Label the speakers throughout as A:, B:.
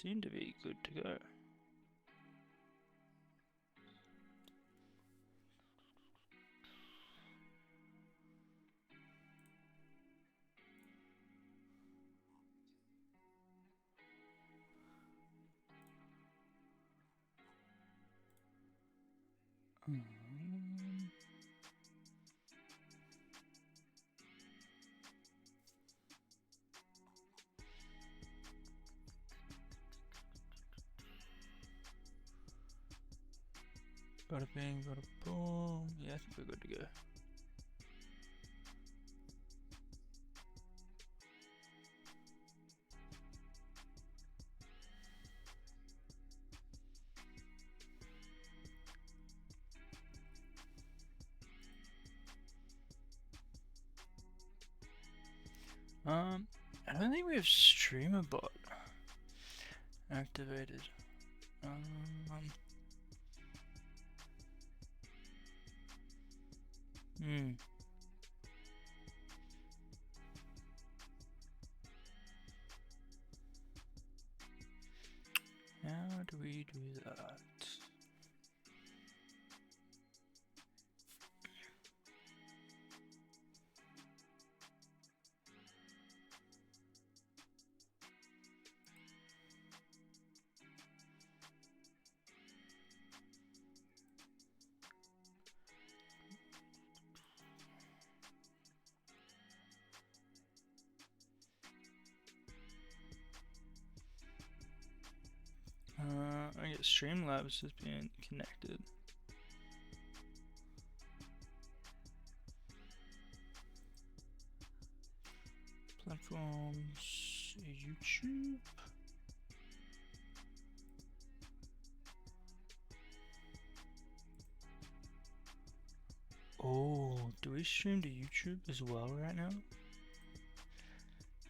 A: seem to be good to go. Bada bing, bada boom. Yeah, I think we're good to go. I don't think we have streamer bot activated. How do we do that? I guess Streamlabs has been connected. Platforms, YouTube. Oh, do we stream to YouTube as well right now?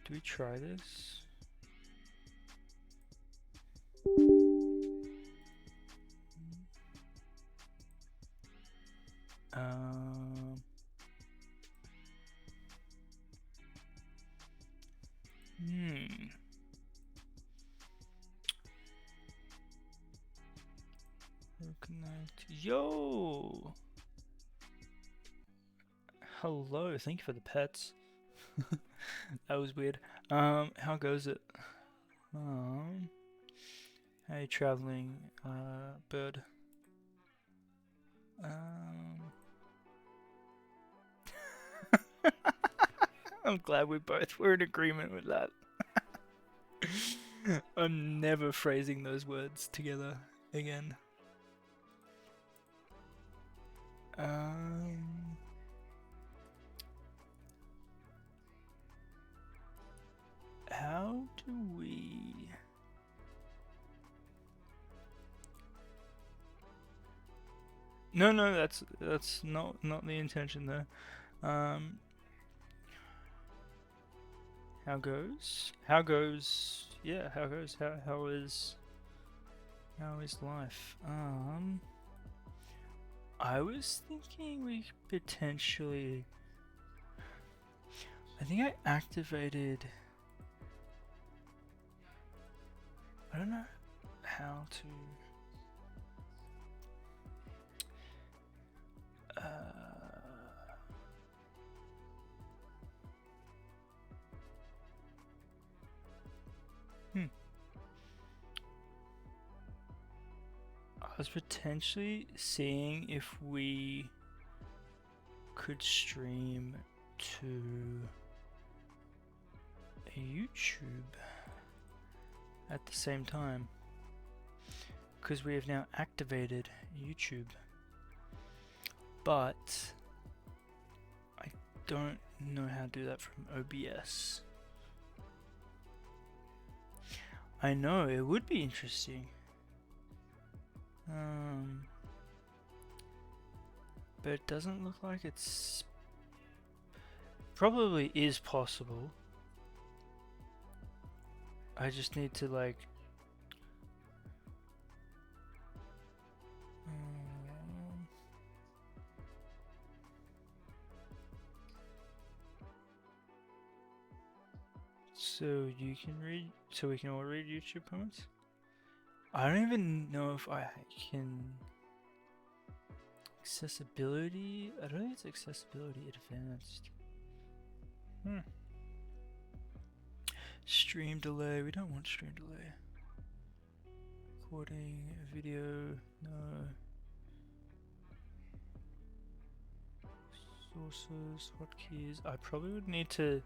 A: Do we try this? Yo! Hello, thank you for the pets. That was weird. How goes it? Hey, traveling, bird. I'm glad we both were in agreement with that. I'm never phrasing those words together again. How do we... No, that's not the intention there. How goes? Yeah, how goes? How is life? I was thinking we potentially... I think I activated... I don't know how to... I was potentially seeing if we could stream to a YouTube at the same time, because we have now activated YouTube, but I don't know how to do that from OBS. I know, it would be interesting. But it doesn't look like it's... Probably is possible. I just need to like... So you can read... So we can all read YouTube comments? I don't even know if I can... Accessibility? I don't think it's accessibility advanced. Stream delay, we don't want stream delay. Recording, video, no. Sources, hotkeys, I probably would need to...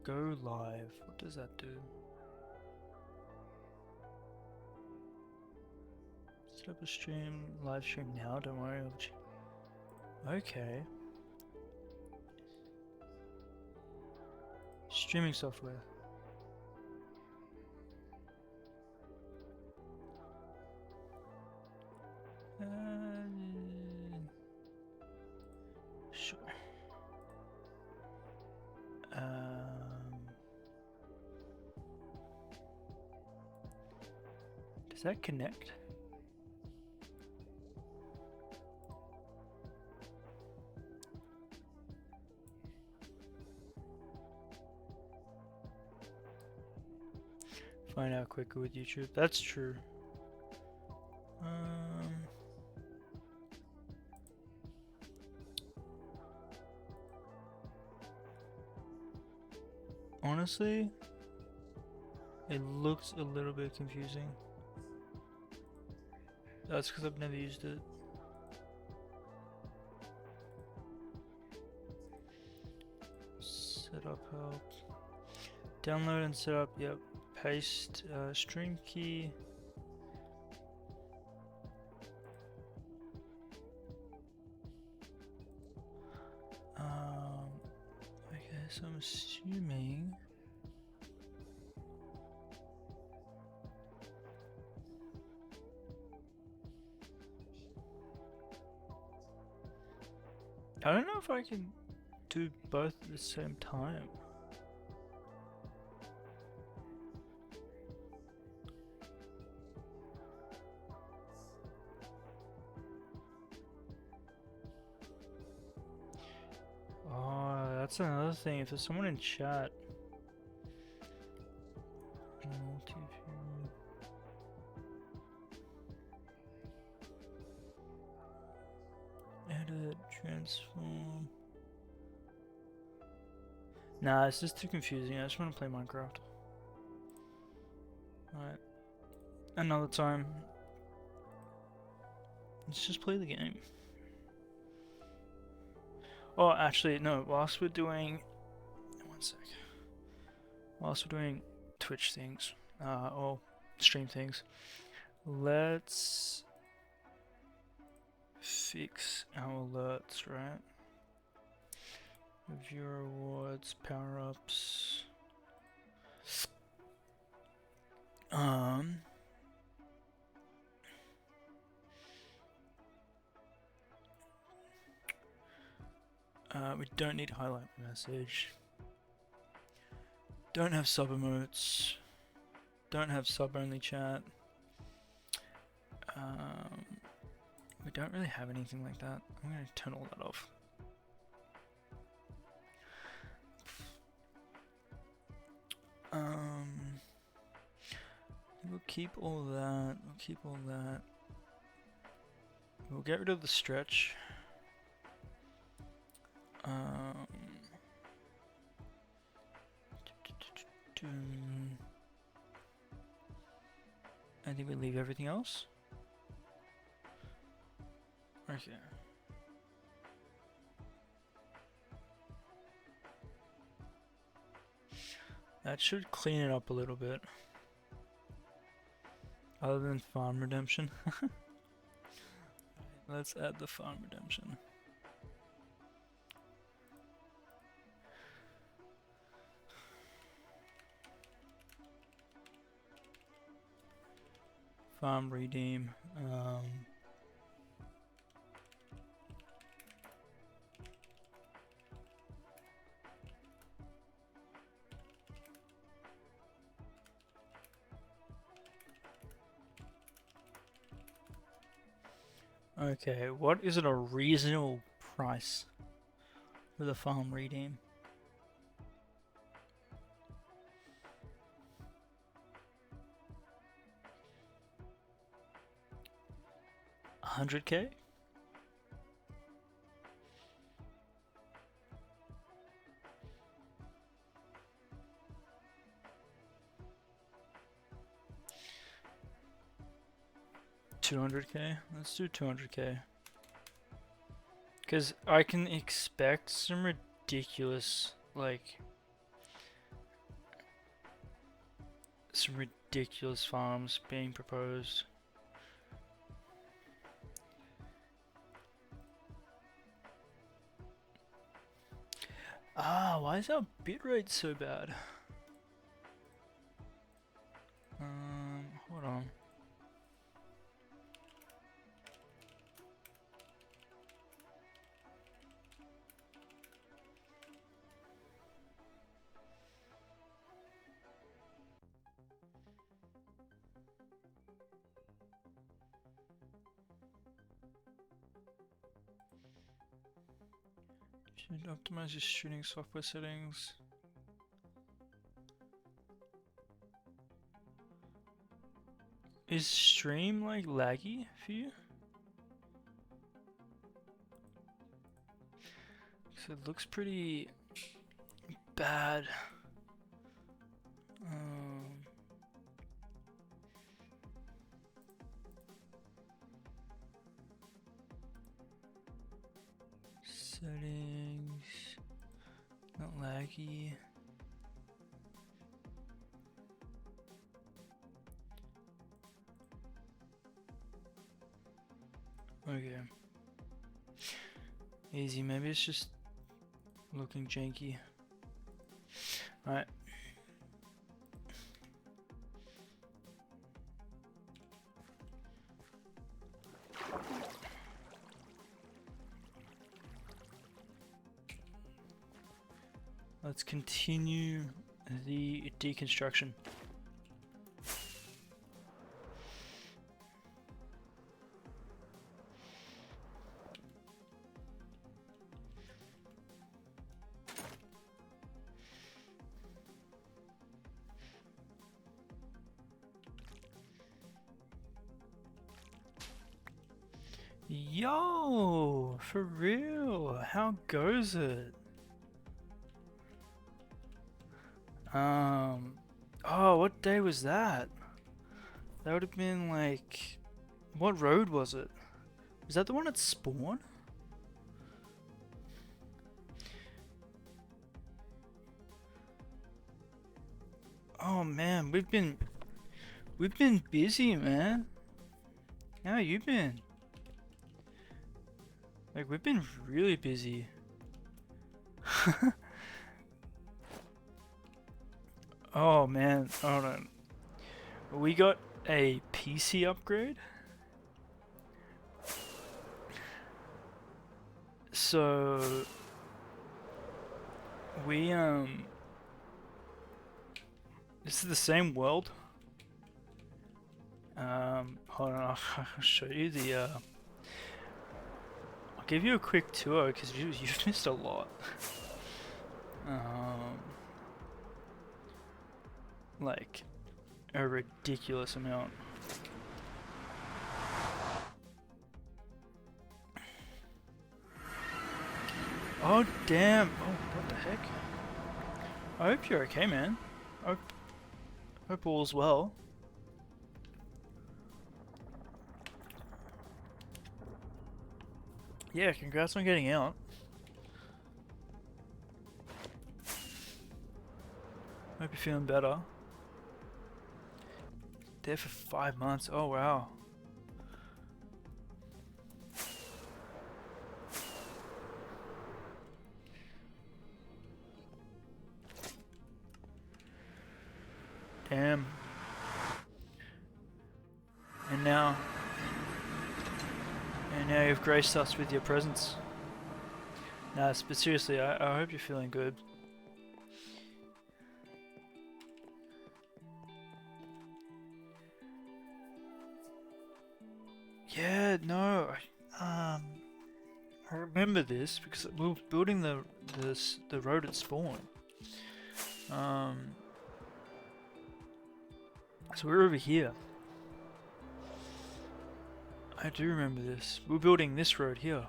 A: Go live, what does that do? Set up a stream, live stream now, don't worry. Okay. Streaming software. Sure. Does that connect? Find out quicker with YouTube. That's true. Honestly, it looks a little bit confusing. That's because I've never used it. Setup help. Download and set up, yep. Paste stream key. Okay, so I'm assuming I don't know if I can do both at the same time. Oh, that's another thing. If there's someone in chat. Edit, transform. Nah, it's just too confusing. I just want to play Minecraft. Alright. Another time. Let's just play the game. Oh, actually, no. Whilst we're doing... One sec. Whilst we're doing Twitch things, or stream things, let's fix our alerts, right? Viewer rewards, power-ups. We don't need highlight message. Don't have sub emotes. Don't have sub only chat. We don't really have anything like that. I'm gonna turn all that off. We'll keep all that. We'll keep all that. We'll get rid of the stretch. I think we leave everything else. Okay. That should clean it up a little bit. Other than farm redemption. Let's add the farm redemption. Farm redeem. Okay, what is it a reasonable price for the farm redeem? $100K? $200K? Let's do $200K. Because I can expect some ridiculous, like, some ridiculous farms being proposed. Ah, why is our bitrate so bad? Hold on. Should optimize your streaming software settings. Is stream like laggy for you? So it looks pretty bad. Settings, not laggy. Okay. Easy, maybe it's just looking janky. Alright. Let's continue the deconstruction. Yo, for real, how goes it? Oh, what day was that? That would have been like, what road was it? Was that the one at Spawn? Oh man, we've been busy, man. How you been? Like, we've been really busy. Oh man, hold on. We got a PC upgrade. So we this is the same world. Hold on, I'll show you the I'll give you a quick tour because you've missed a lot. Like a ridiculous amount. Oh damn! Oh, what the heck? I hope you're okay, man. Hope all's well. Yeah, congrats on getting out. Hope you're feeling better. There for 5 months. Oh wow. Damn. And now you've graced us with your presence. Nah, but seriously, I hope you're feeling good. Yeah, no, I remember this because we were building the road at spawn. So we're over here. I do remember this. We're building this road here.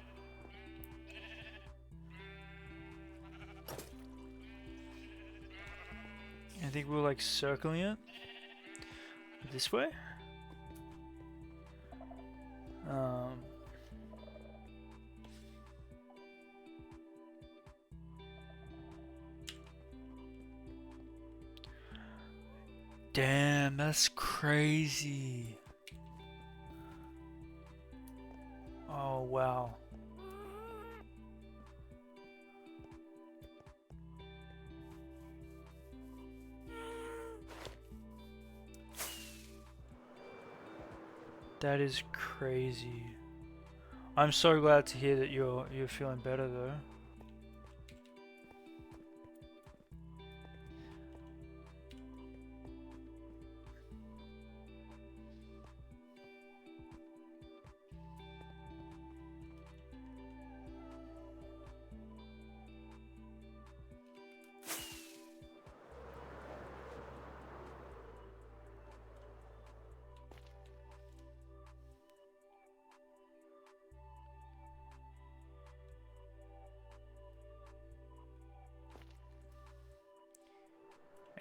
A: I think we were like circling it this way. Damn, that's crazy. Oh, wow. That is crazy. I'm so glad to hear that you're feeling better though.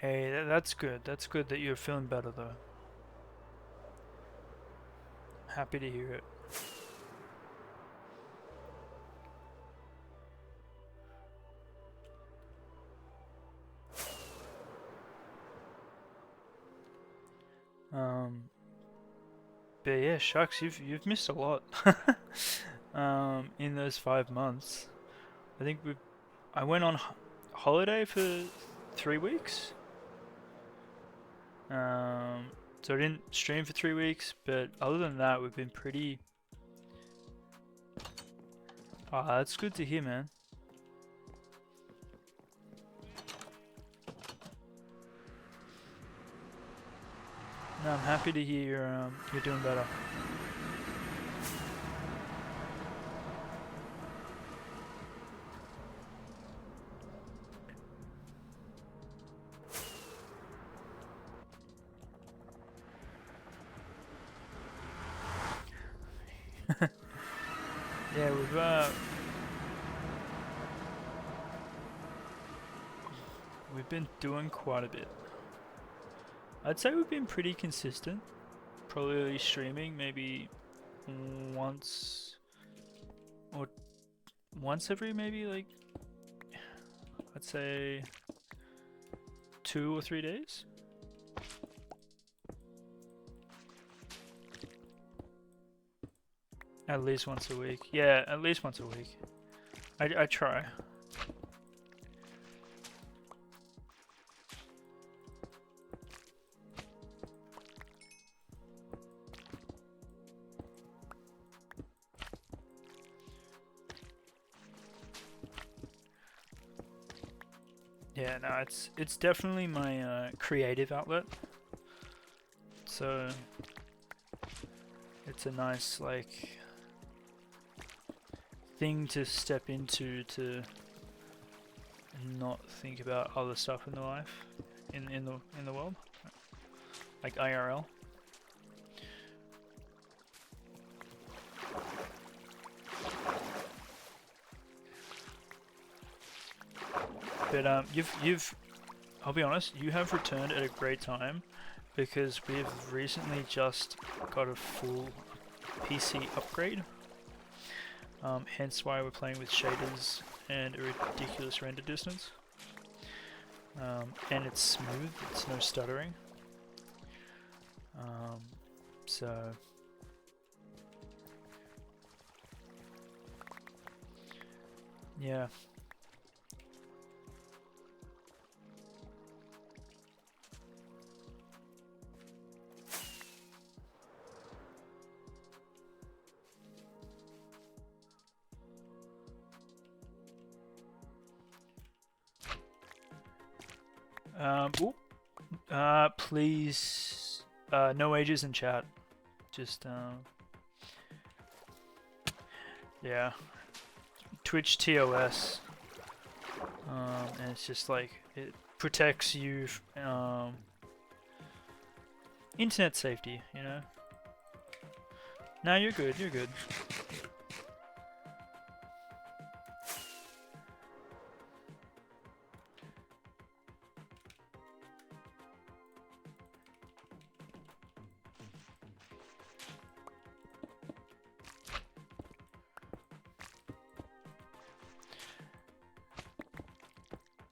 A: Hey, that's good. That's good that you're feeling better though. Happy to hear it. But yeah, shucks, you've missed a lot. In those 5 months. I think I went on holiday for 3 weeks. So I didn't stream for 3 weeks, but other than that, we've been pretty. Ah, that's good to hear, man. No, I'm happy to hear you're doing better. Yeah, we've been doing quite a bit. I'd say we've been pretty consistent. Probably streaming maybe once every maybe like I'd say 2 or 3 days. At least once a week. Yeah, at least once a week. I try. Yeah, no, it's definitely my creative outlet. So it's a nice like thing to step into to not think about other stuff in the life in the world, like IRL. But you've I'll be honest, you have returned at a great time because we've recently just got a full PC upgrade. Hence why we're playing with shaders and a ridiculous render distance. And it's smooth, it's no stuttering. So yeah. Please, no ages in chat. Just, Yeah. Twitch TOS. And it's just like, it protects you, internet safety, you know? No, you're good, you're good.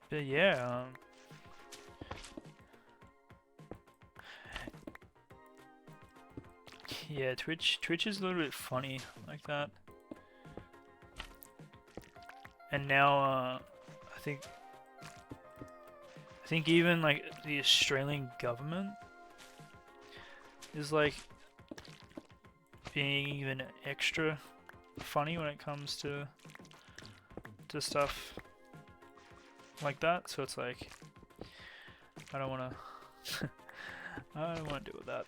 A: But yeah, yeah, Twitch is a little bit funny like that. And now, I think even like the Australian government is like being even extra funny when it comes to stuff like that. So it's like, I don't want to I don't want to deal with that.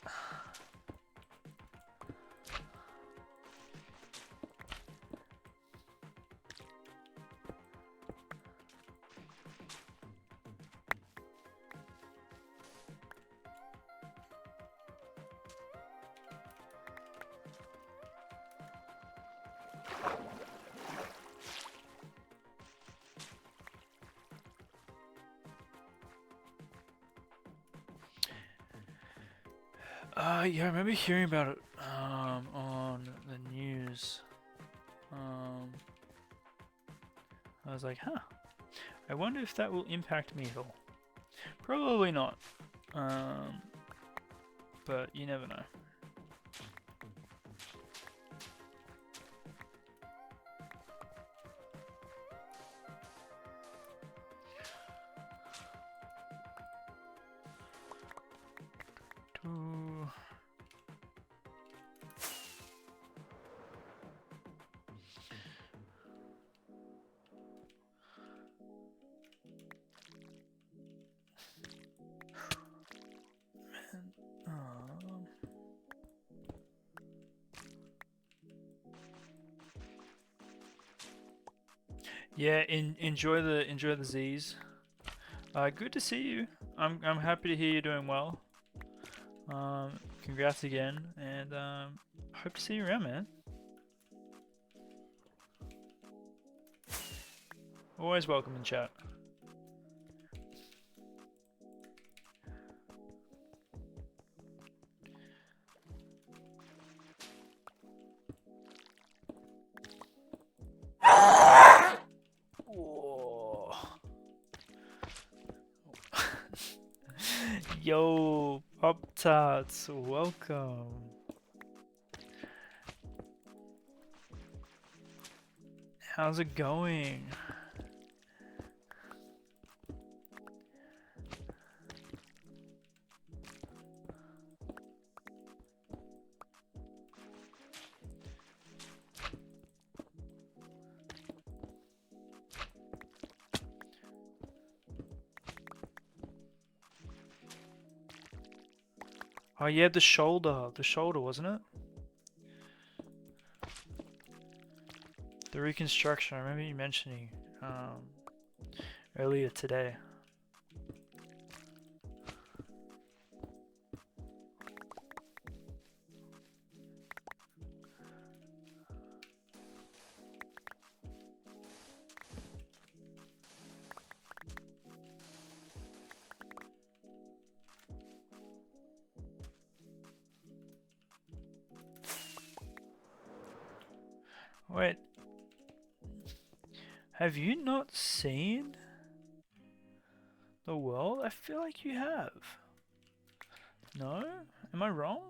A: Yeah, I remember hearing about it on the news. I was like, huh, I wonder if that will impact me at all. Probably not. But you never know. Yeah, enjoy the Z's. Good to see you. I'm happy to hear you're doing well. Congrats again, and hope to see you around, man. Always welcome in chat. Yo, Pop Tarts, welcome. How's it going? Oh yeah, the shoulder, wasn't it? The reconstruction, I remember you mentioning earlier today. Wait, have you not seen the world? I feel like you have. No? Am I wrong?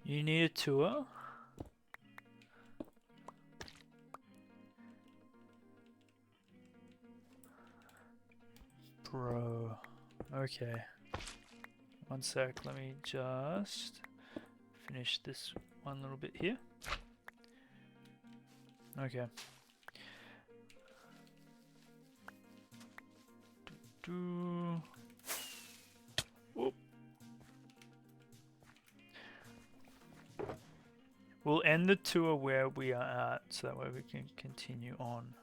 A: You need a tour? Bro. Okay. One sec, let me just finish this one little bit here. Okay. We'll end the tour where we are at, so that way we can continue on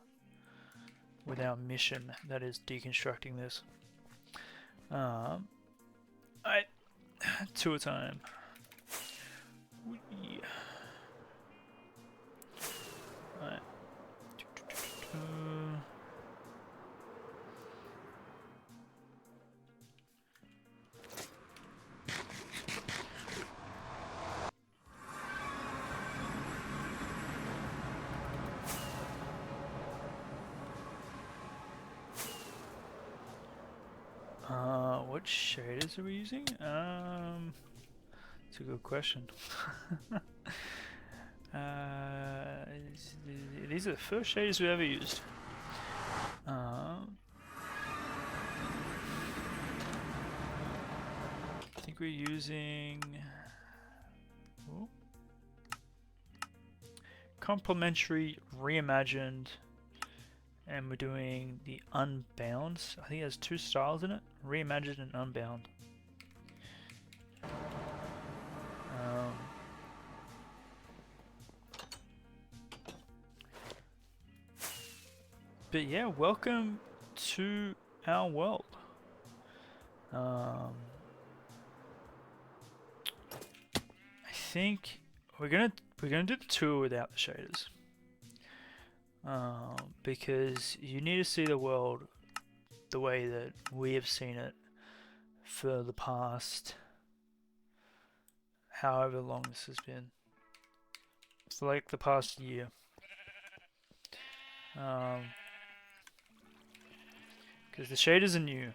A: with our mission, that is deconstructing this. Alright, tour time. Alright. What shaders are we using? It's a good question. These are the first shaders we ever used. I think we're using complementary, reimagined, and we're doing the Unbound. I think it has two styles in it, reimagined and Unbound. But yeah, welcome to our world. I think we're gonna do the tour without the shaders, because you need to see the world the way that we have seen it for the past however long this has been. It's like the past year. Because the shaders are new,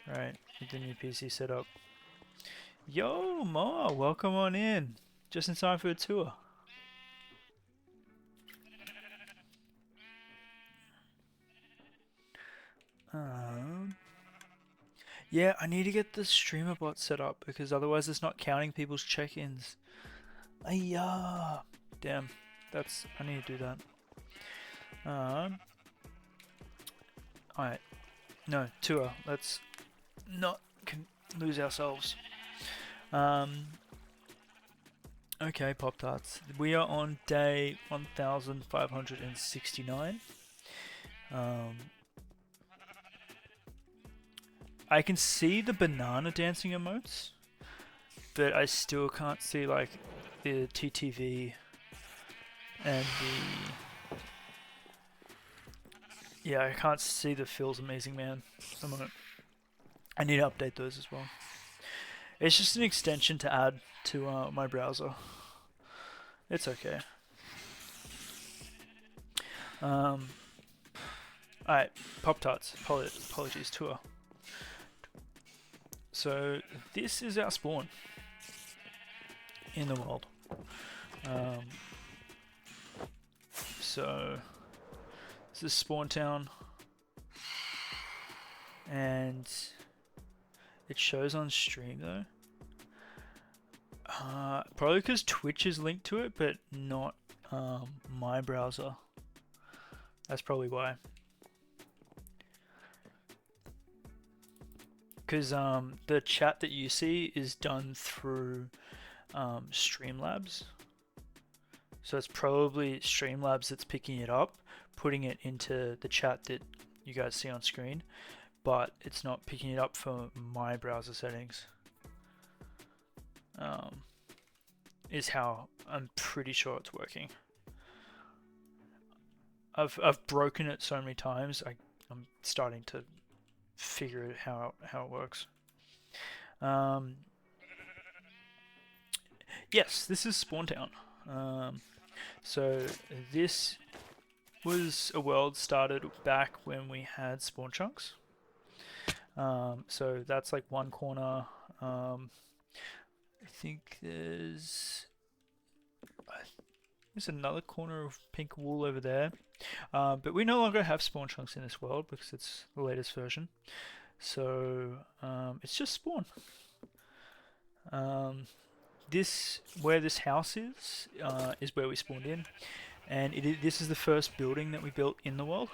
A: right, with the new PC setup. Yo, Ma, welcome on in. Just in time for a tour. Yeah, I need to get the streamer bot set up because otherwise it's not counting people's check-ins. Ayah, damn, I need to do that. Alright, no, tour. Let's not lose ourselves. Okay, Pop-Tarts. We are on day 1569. I can see the banana dancing emotes, but I still can't see like the TTV and the... Yeah, I can't see the Phil's Amazing Man at the moment. I need to update those as well. It's just an extension to add to my browser. It's okay. Alright, Pop-Tarts. Apologies, tour. So, this is our spawn in the world. So, this is Spawn Town, and it shows on stream though. Probably because Twitch is linked to it, but not my browser. That's probably why. Because the chat that you see is done through Streamlabs. So it's probably Streamlabs that's picking it up, putting it into the chat that you guys see on screen, but it's not picking it up for my browser settings. Is how I'm pretty sure it's working. I've broken it so many times. I'm starting to figure it how it works. Yes, this is Spawn Town. So this was a world started back when we had spawn chunks. So that's like one corner. I think there's another corner of pink wool over there. But we no longer have spawn chunks in this world because it's the latest version. So it's just spawn. Where this house is where we spawned in, and this is the first building that we built in the world.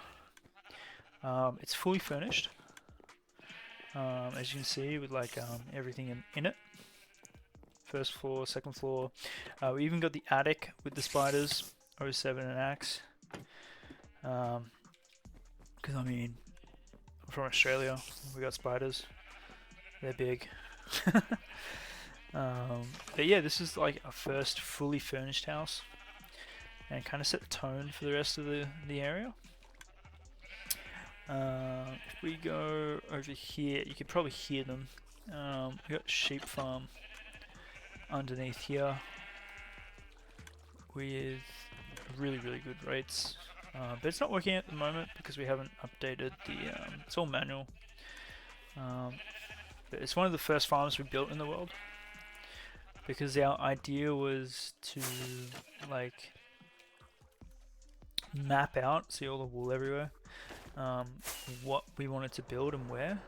A: It's fully furnished, as you can see, with like everything in it. first floor, second floor. We even got the attic with the spiders, O7 and axe. Because I mean, I'm from Australia, we got spiders. They're big. But yeah, this is like our first fully furnished house, and kind of set the tone for the rest of the area. If we go over here, you can probably hear them. We got sheep farm underneath here with really good rates, but it's not working at the moment because we haven't updated the. It's all manual. But it's one of the first farms we built in the world because our idea was to like map out, see all the wool everywhere, what we wanted to build and where.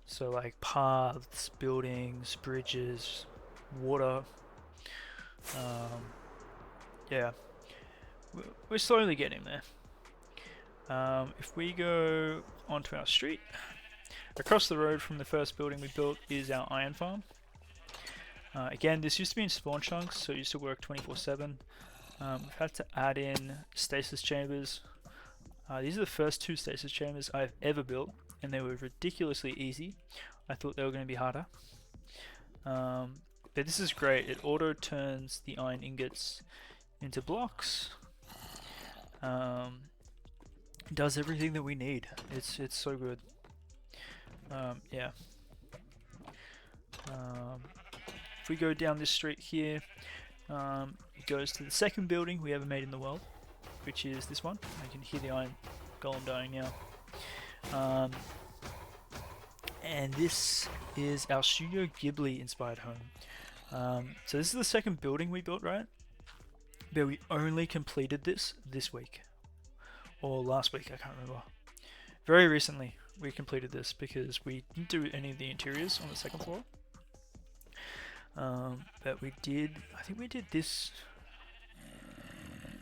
A: So like paths, buildings, bridges, water. Yeah, we're slowly getting there. If we go onto our street, across the road from the first building we built is our iron farm. Again, this used to be in spawn chunks, so it used to work 24/7. We've had to add in stasis chambers. These are the first 2 stasis chambers I've ever built, and they were ridiculously easy. I thought they were going to be harder. But this is great. It auto turns the iron ingots into blocks. Does everything that we need. It's so good. Yeah. If we go down this street here, it goes to the second building we ever made in the world, which is this one. I can hear the iron golem dying now. And this is our Studio Ghibli inspired home. So this is the second building we built, right? But we only completed this week. Or last week, I can't remember. Very recently we completed this because we didn't do any of the interiors on the second floor. But we did, I think we did this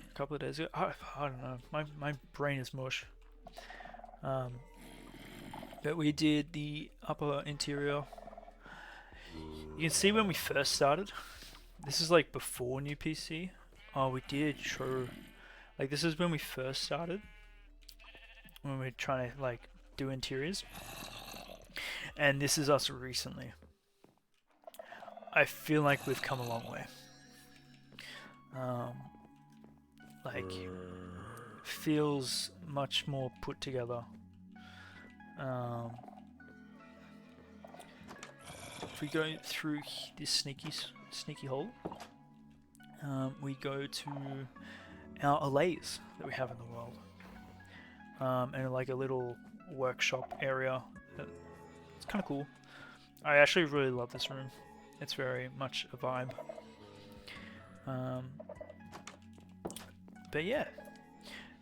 A: a couple of days ago. I don't know, my brain is mush. But we did the upper interior. You can see when we first started. This is like before new PC. Oh, we did, true. Like this is when we first started. When we were trying to like do interiors. And this is us recently. I feel like we've come a long way. Like, feels much more put together. If we go through this sneaky hole, we go to our allays that we have in the world, and like a little workshop area. It's kind of cool. I actually really love this room. It's very much a vibe. But yeah,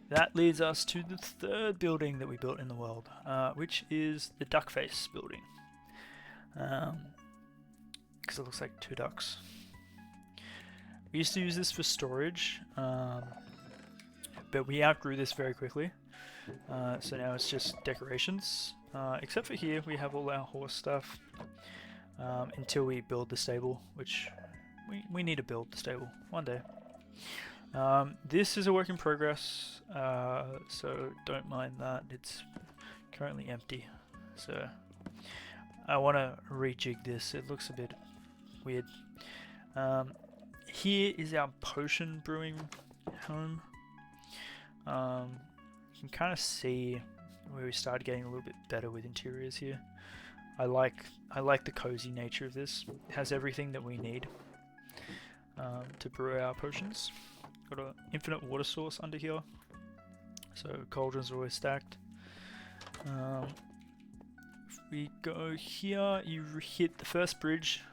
A: that leads us to the third building that we built in the world, which is the duck face building. Because it looks like 2 ducks. We used to use this for storage, but we outgrew this very quickly. So now it's just decorations. Except for here, we have all our horse stuff. Until we build the stable, which we need to build the stable one day. This is a work in progress, so don't mind that. It's currently empty, so I want to rejig this. It looks a bit weird. Here is our potion brewing home. You can kind of see where we started getting a little bit better with interiors here. I like the cozy nature of this. It has everything that we need to brew our potions. Got an infinite water source under here, so cauldrons are always stacked. If we go here, you hit the first bridge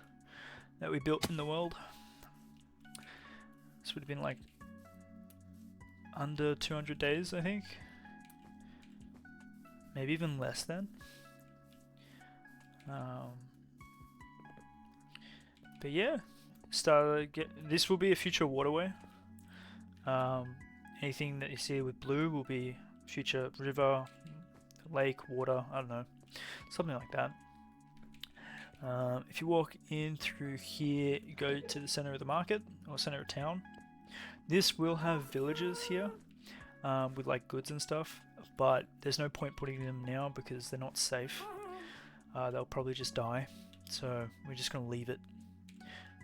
A: that we built in the world. This would have been like under 200 days, I think. Maybe even less than. But yeah, this will be a future waterway. Anything that you see with blue will be future river, lake, water, I don't know, something like that. If you walk in through here, you go to the center of the market or center of town. This will have villages here with like goods and stuff, but there's no point putting them now because they're not safe. They'll probably just die, so we're just going to leave it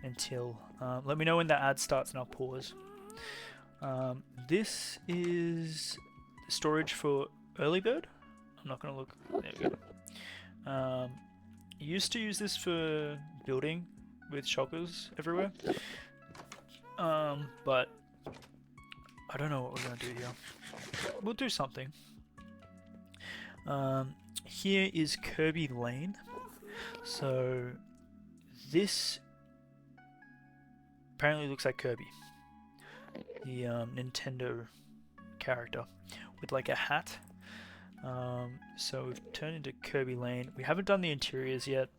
A: until... let me know when that ad starts and I'll pause. This is storage for early bird. I'm not going to look. There we go. Used to use this for building with shulkers everywhere, but I don't know what we're going to do here. We'll do something. Here is Kirby Lane. So this apparently looks like Kirby, the Nintendo character with like a hat. So we've turned into Kirby Lane. We haven't done the interiors yet.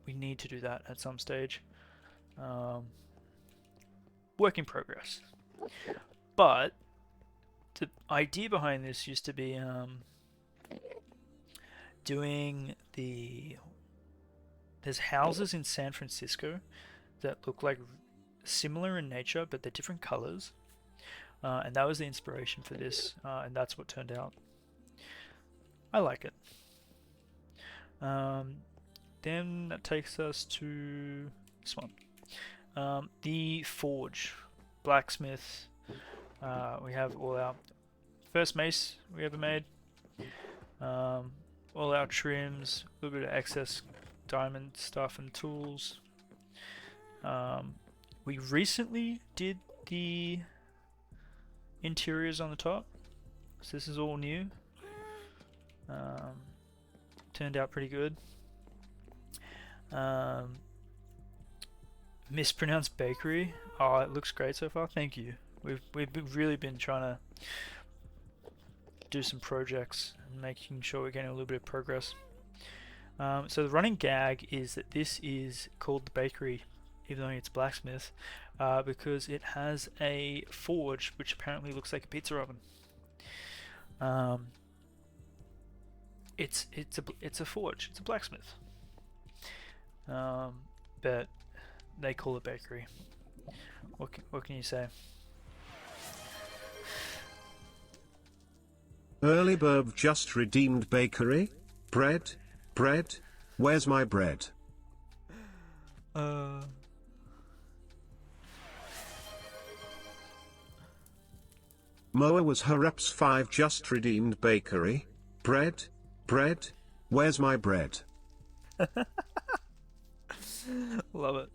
A: We need to do that at some stage. Work in progress. But the idea behind this used to be doing the... There's houses in San Francisco that look like similar in nature, but they're different colors. And that was the inspiration for this, and that's what turned out. I like it. Then that takes us to this one. The Forge. Blacksmith. We have all our first mace we ever made. All our trims, a little bit of excess diamond stuff and tools. We recently did the interiors on the top, so this is all new. Turned out pretty good. Mispronounced bakery. Oh, it looks great so far. Thank you. We've really been trying to do some projects and making sure we're getting a little bit of progress. So the running gag is that this is called the bakery, even though it's blacksmith, because it has a forge which apparently looks like a pizza oven. It's a forge. It's a blacksmith. But they call it bakery. What can you say?
B: Early Burb just redeemed bakery. Bread. Where's my bread? Moa was Harups 5 just redeemed bakery. Bread. Where's my bread?
A: Love it.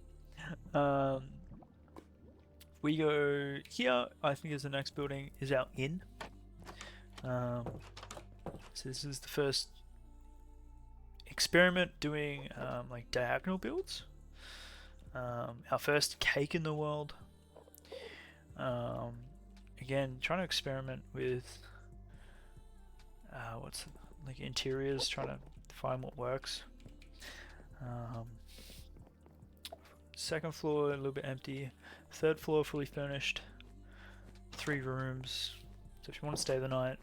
A: We go here. I think is the next building is our inn. So this is the first experiment doing like diagonal builds. Our first cake in the world. Again, trying to experiment with like interiors, trying to find what works. Second floor a little bit empty. Third floor fully furnished. 3 rooms. So if you want to stay the night,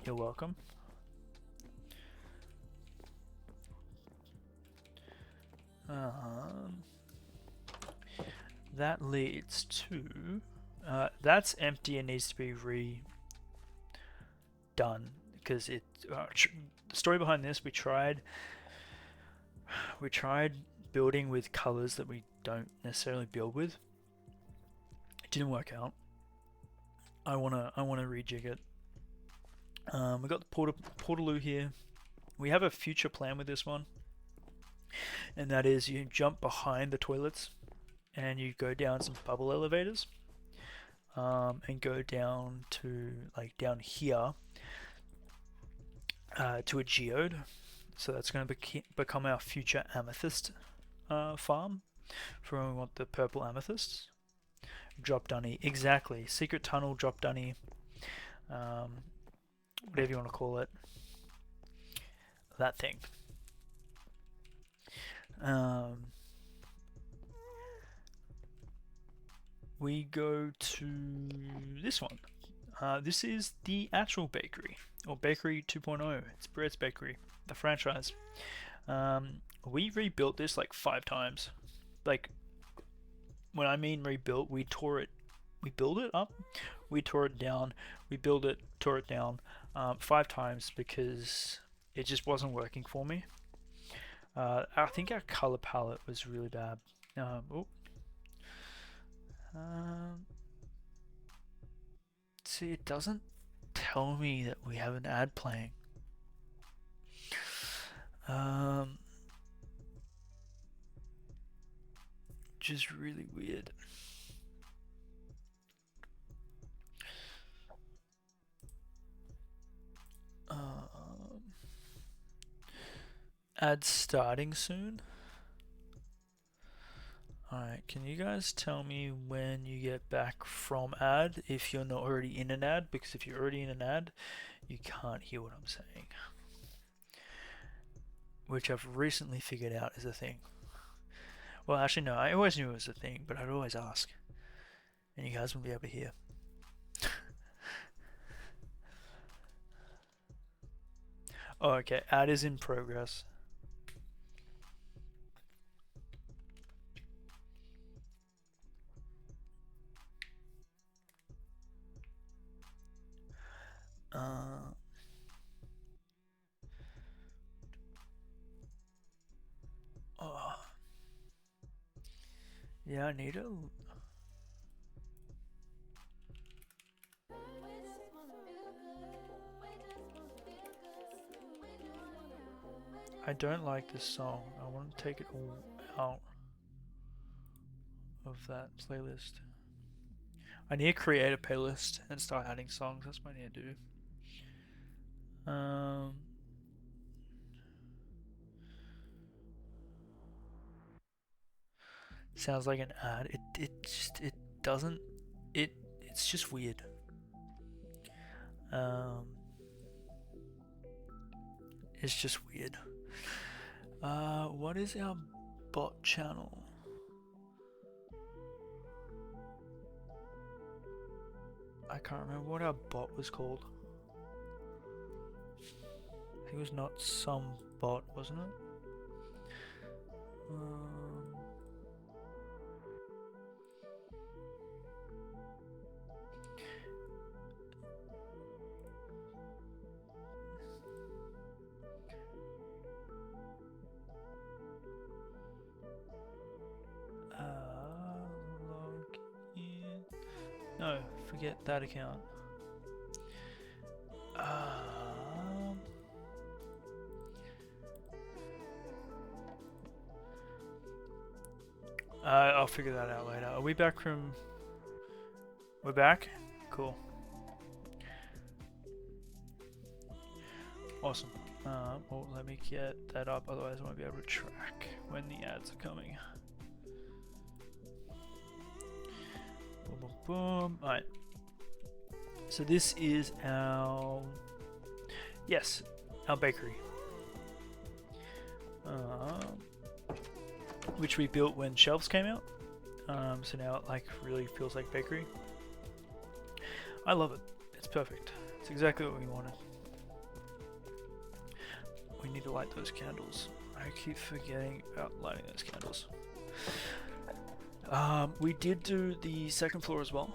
A: you're welcome. That leads to... that's empty and needs to be redone because it... the story behind this, we tried building with colors that we don't necessarily build with. It didn't work out. I wanna rejig it. We got the portaloo here. We have a future plan with this one, and that is you jump behind the toilets and you go down some bubble elevators, and go down to like down here to a geode. So that's going to become our future amethyst farm for when we want the purple amethysts. Drop dunny, exactly. Secret tunnel, drop dunny, whatever you want to call it. That thing. We go to this one. This is the actual bakery, or Bakery 2.0. It's Brett's Bakery, the franchise. We rebuilt this like 5 times. Like, when I mean rebuilt, we tore it. We built it up, we tore it down, we built it, tore it down 5 times because it just wasn't working for me. I think our color palette was really bad. See, it doesn't tell me that we have an ad playing. Which is really weird. Ad starting soon. Alright, can you guys tell me when you get back from ad if you're not already in an ad? Because if you're already in an ad, you can't hear what I'm saying. Which I've recently figured out is a thing. Well, actually no, I always knew it was a thing, but I'd always ask. And you guys wouldn't be able to hear. Oh, okay, ad is in progress. Oh. Yeah, I need a... I don't like this song. I want to take it all out of that playlist. I need to create a playlist and start adding songs. That's what I need to do. Sounds like an ad. It doesn't. It's just weird. It's just weird. What is our bot channel? I can't remember what our bot was called. I think it was not some bot, wasn't it? Log in. No, forget that account. I'll figure that out later. Are we back from... We're back? Cool. Awesome. Well, let me get that up, otherwise I won't be able to track when the ads are coming. Boom, boom, boom. Alright. So this is our... Yes, our bakery. Which we built when shelves came out. So now it like really feels like bakery. I love it. It's perfect. It's exactly what we wanted. We need to light those candles. I keep forgetting about lighting those candles. We did do the second floor as well.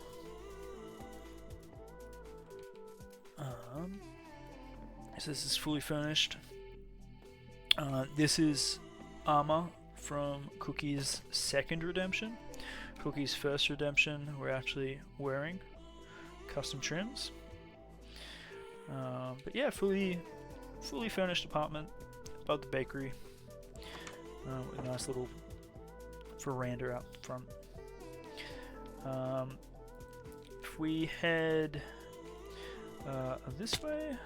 A: So this is fully furnished. This is armor from Cookie's second redemption. Cookie's first redemption we're actually wearing custom trims. But yeah, fully furnished apartment above the bakery with a nice little veranda out front. If we head this way,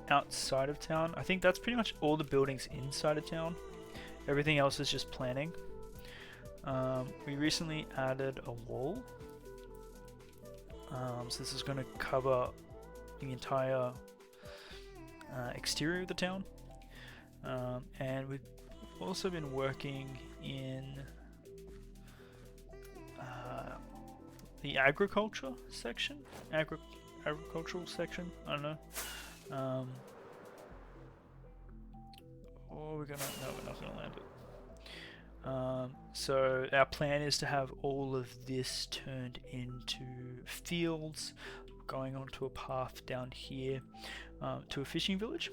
A: outside of town, I think that's pretty much all the buildings inside of town. Everything else is just planning. We recently added a wall. So this is going to cover the entire exterior of the town. And we've also been working in the agriculture section. agricultural section. I don't know. Or we're gonna no, we're not gonna land it. So our plan is to have all of this turned into fields, going onto a path down here to a fishing village.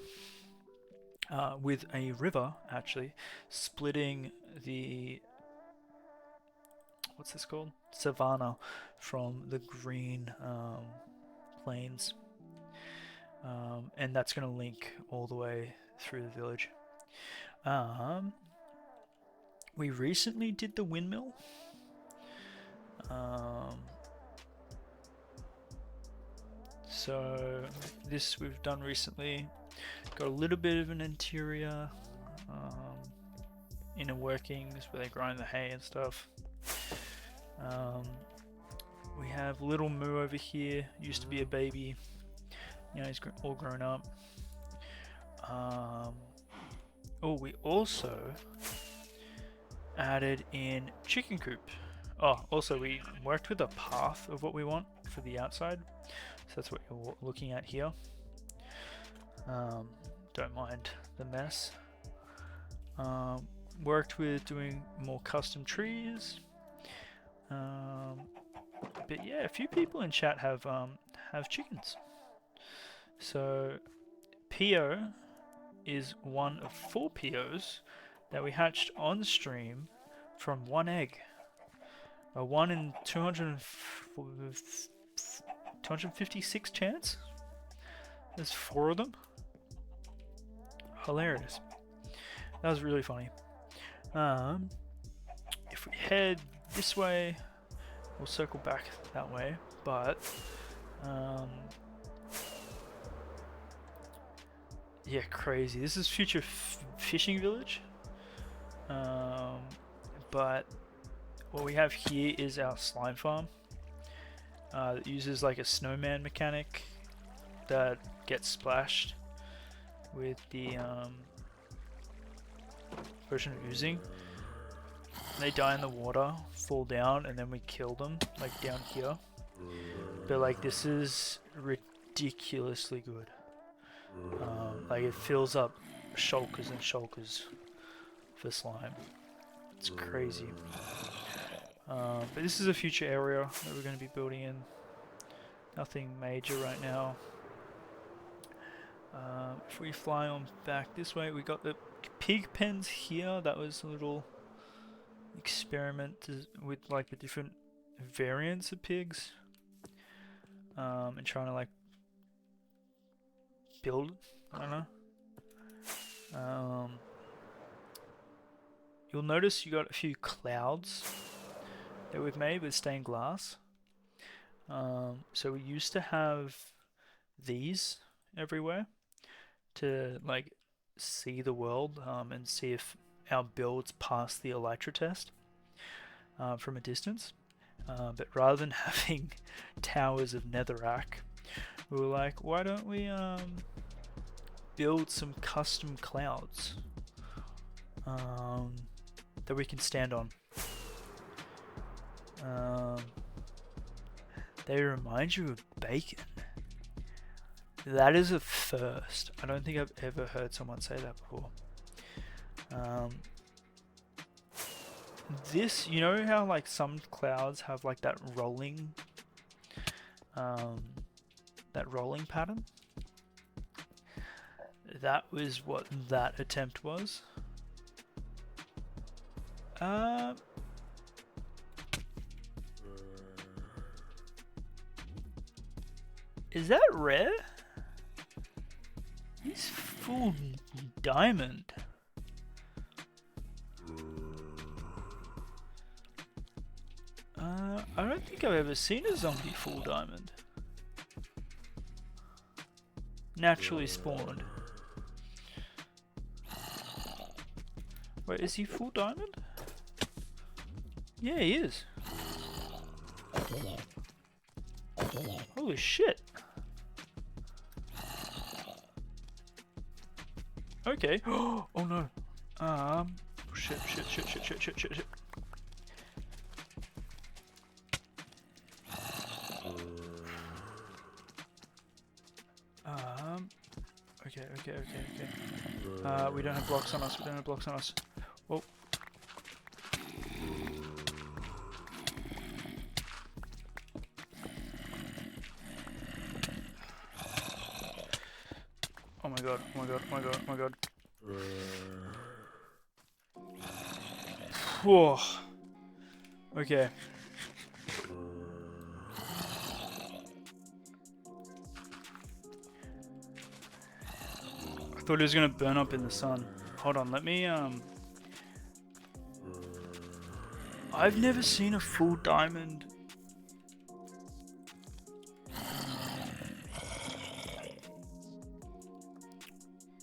A: With a river actually splitting the what's this called? Savannah from the green plains. And that's going to link all the way through the village. We recently did the windmill. So this we've done recently. Got a little bit of an interior inner workings where they grind the hay and stuff. We have little Moo over here, used to be a baby. You know, he's all grown up. Oh, we also added in chicken coop. Oh, also we worked with a path of what we want for the outside. So that's what you're looking at here. Don't mind the mess. Worked with doing more custom trees. But yeah, a few people in chat have chickens. So Pio is one of 4 Pios that we hatched on stream from 1 egg. A 1 in 256 chance. There's 4 of them. Hilarious. That was really funny. If we head this way, we'll circle back that way, but yeah, crazy. This is future fishing village, but what we have here is our slime farm that uses like a snowman mechanic that gets splashed with the version of oozing. They die in the water, fall down, and then we kill them, like down here. But like this is ridiculously good. Like it fills up shulkers and shulkers for slime. It's crazy. But this is a future area that we're going to be building in. Nothing major right now. If we fly on back this way, we got the pig pens here. That was a little experiment with like the different variants of pigs, and trying to like build, I don't know. You'll notice you got a few clouds that we've made with stained glass. So we used to have these everywhere to like see the world and see if our builds pass the Elytra test from a distance. But rather than having towers of netherrack, we were like, why don't we build some custom clouds that we can stand on. They remind you of bacon. That is a first. I don't think I've ever heard someone say that before. This, you know how like some clouds have like that rolling pattern? That was what that attempt was. Is that rare? He's full diamond. I don't think I've ever seen a zombie full diamond. Naturally spawned. Wait, is he full diamond? Yeah, he is. Holy shit. Okay. Oh no. Shit. okay. We don't have blocks on us. We don't have blocks on us. Oh. Oh my god, oh my god, oh my god, oh my god. Whoa. Okay. I thought it was gonna burn up in the sun. Hold on, let me I've never seen a full diamond.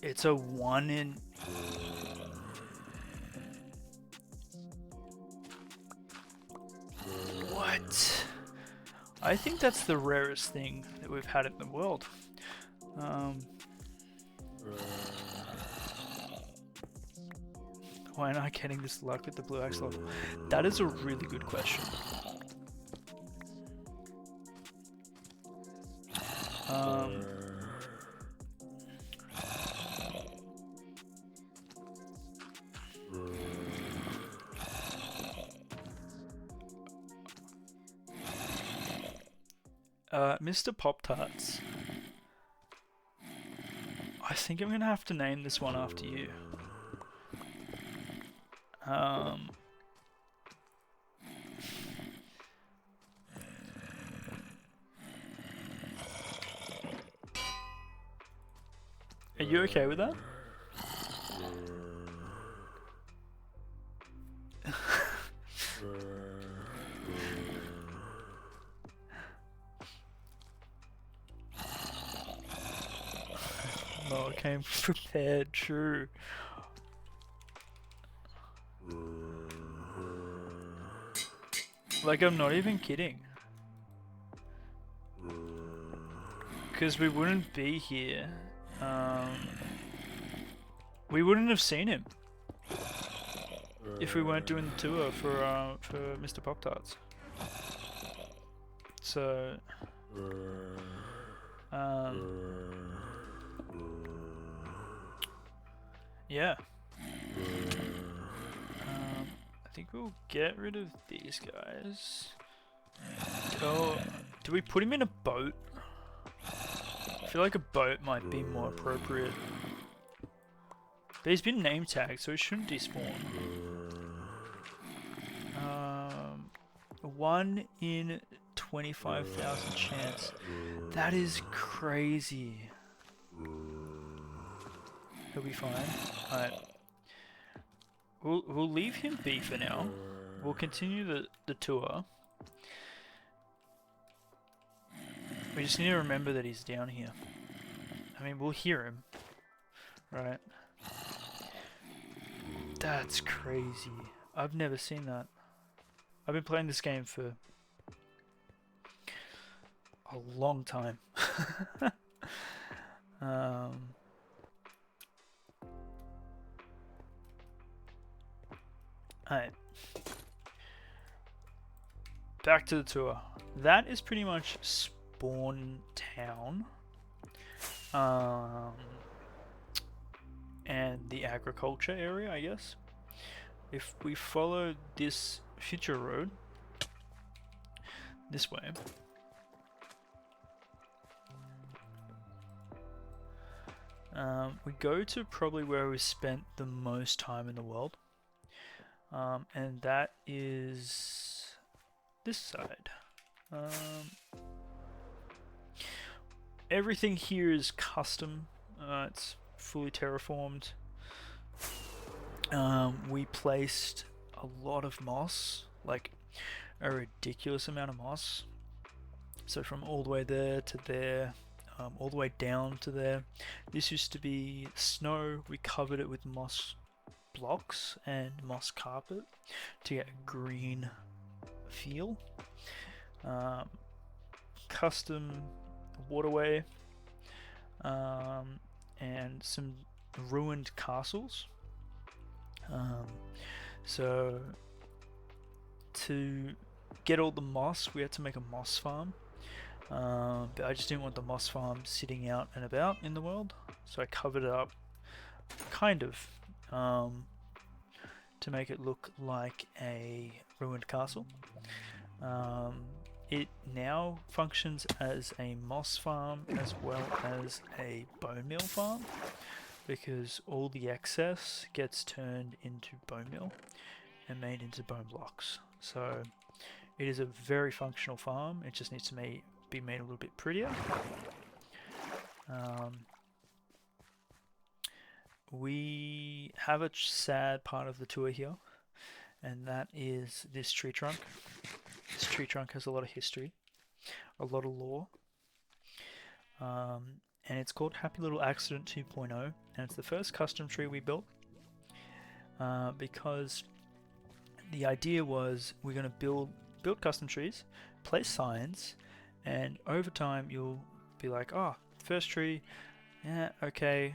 A: It's a 1 in... What? I think that's the rarest thing that we've had in the world. Why am I getting this luck with the blue axolotl? That is a really good question. Mr. Pop-Tarts. I think I'm gonna have to name this one after you. Are you okay with that? No, I came prepared, true. Like, I'm not even kidding. Because we wouldn't be here. We wouldn't have seen him if we weren't doing the tour for Mr. Pop-Tarts. So, yeah. I think we'll get rid of these guys. Oh, do we put him in a boat? I feel like a boat might be more appropriate. But he's been name tagged, so he shouldn't despawn. 1 in 25,000 chance. That is crazy. He'll be fine. Alright. We'll leave him be for now. We'll continue the tour. We just need to remember that he's down here. I mean, we'll hear him. Right. That's crazy. I've never seen that. I've been playing this game for a long time. Alright. Back to the tour. That is pretty much Spawn Town. And the agriculture area, I guess. If we follow this future road this way, we go to probably where we spent the most time in the world, and that is this side. Everything here is custom. It's fully terraformed. We placed a lot of moss, like a ridiculous amount of moss. So from all the way there to there, all the way down to there. This used to be snow. We covered it with moss blocks and moss carpet to get a green feel. Custom waterway, and some ruined castles. So to get all the moss, we had to make a moss farm. But I just didn't want the moss farm sitting out and about in the world, so I covered it up, kind of, to make it look like a ruined castle. It now functions as a moss farm as well as a bone meal farm, because all the excess gets turned into bone meal and made into bone blocks. So it is a very functional farm. It just needs to be made a little bit prettier. We have a sad part of the tour here, and that is this tree trunk. This tree trunk has a lot of history, a lot of lore, and it's called Happy Little Accident 2.0, and it's the first custom tree we built, because the idea was we're going to build custom trees, place signs, and over time you'll be like, oh, first tree, yeah, okay,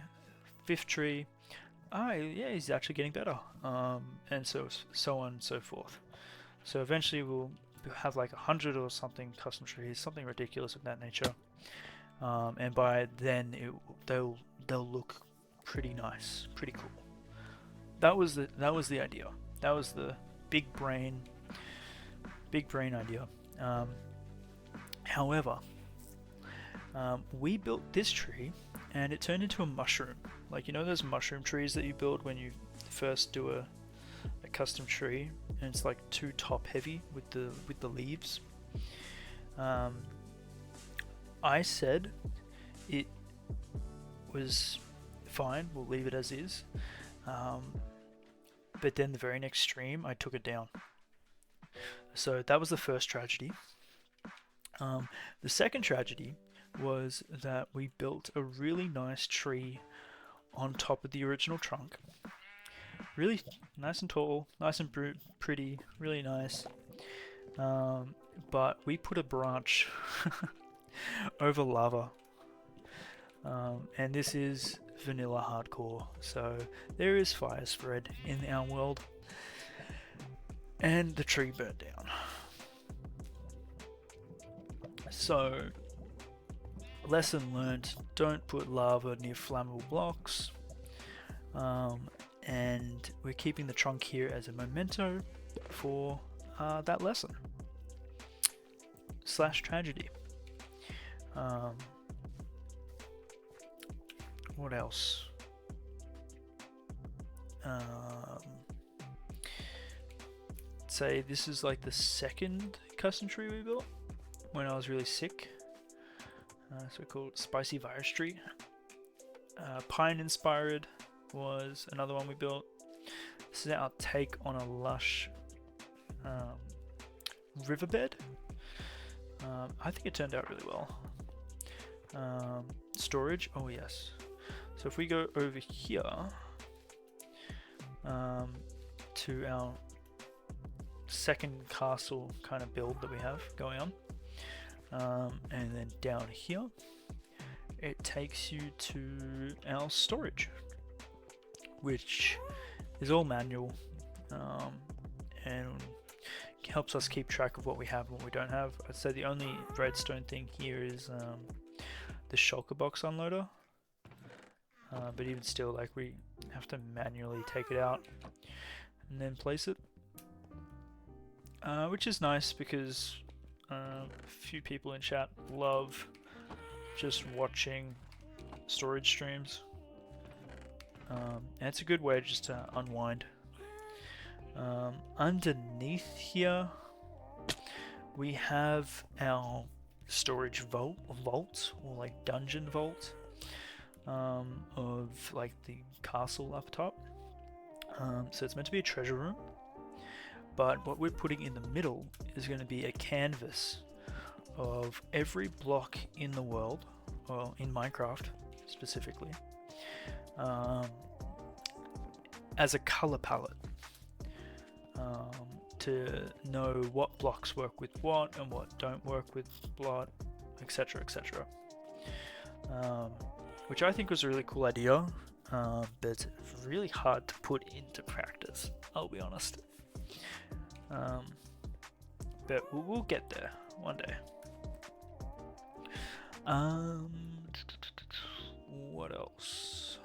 A: fifth tree, oh yeah, he's actually getting better, and so on and so forth. So eventually we'll have like 100 or something custom trees, something ridiculous of that nature, and by then they'll look pretty nice, pretty cool. That was the idea. That was the big brain idea. However, we built this tree and it turned into a mushroom. Like, you know those mushroom trees that you build when you first do a custom tree, and it's like too top heavy with the leaves. I said it was fine, we'll leave it as is. But then the very next stream I took it down. So that was the first tragedy. The second tragedy was that we built a really nice tree on top of the original trunk. Really nice and tall, nice and pretty, really nice. But we put a branch over lava. And this is vanilla hardcore, so there is fire spread in our world. And the tree burnt down. So, lesson learned, don't put lava near flammable blocks. And we're keeping the trunk here as a memento for that lesson / tragedy. What else? Say this is like the second custom tree we built when I was really sick. So we called it Spicy Virus Tree. Pine Inspired was another one we built. This is our take on a lush riverbed. I think it turned out really well. Storage, oh yes. So if we go over here to our second castle kind of build that we have going on, and then down here it takes you to our storage, which is all manual, and helps us keep track of what we have and what we don't have. I'd say the only redstone thing here is the shulker box unloader, but even still, like, we have to manually take it out and then place it, which is nice because a few people in chat love just watching storage streams, and it's a good way just to unwind. Underneath here we have our storage vault, or like dungeon vault, of like the castle up top. So it's meant to be a treasure room, but what we're putting in the middle is going to be a canvas of every block in the world, or in Minecraft specifically, as a color palette, to know what blocks work with what and what don't work with what, etc, etc. Which I think was a really cool idea, but it's really hard to put into practice, I'll be honest. But we'll get there one day. What else?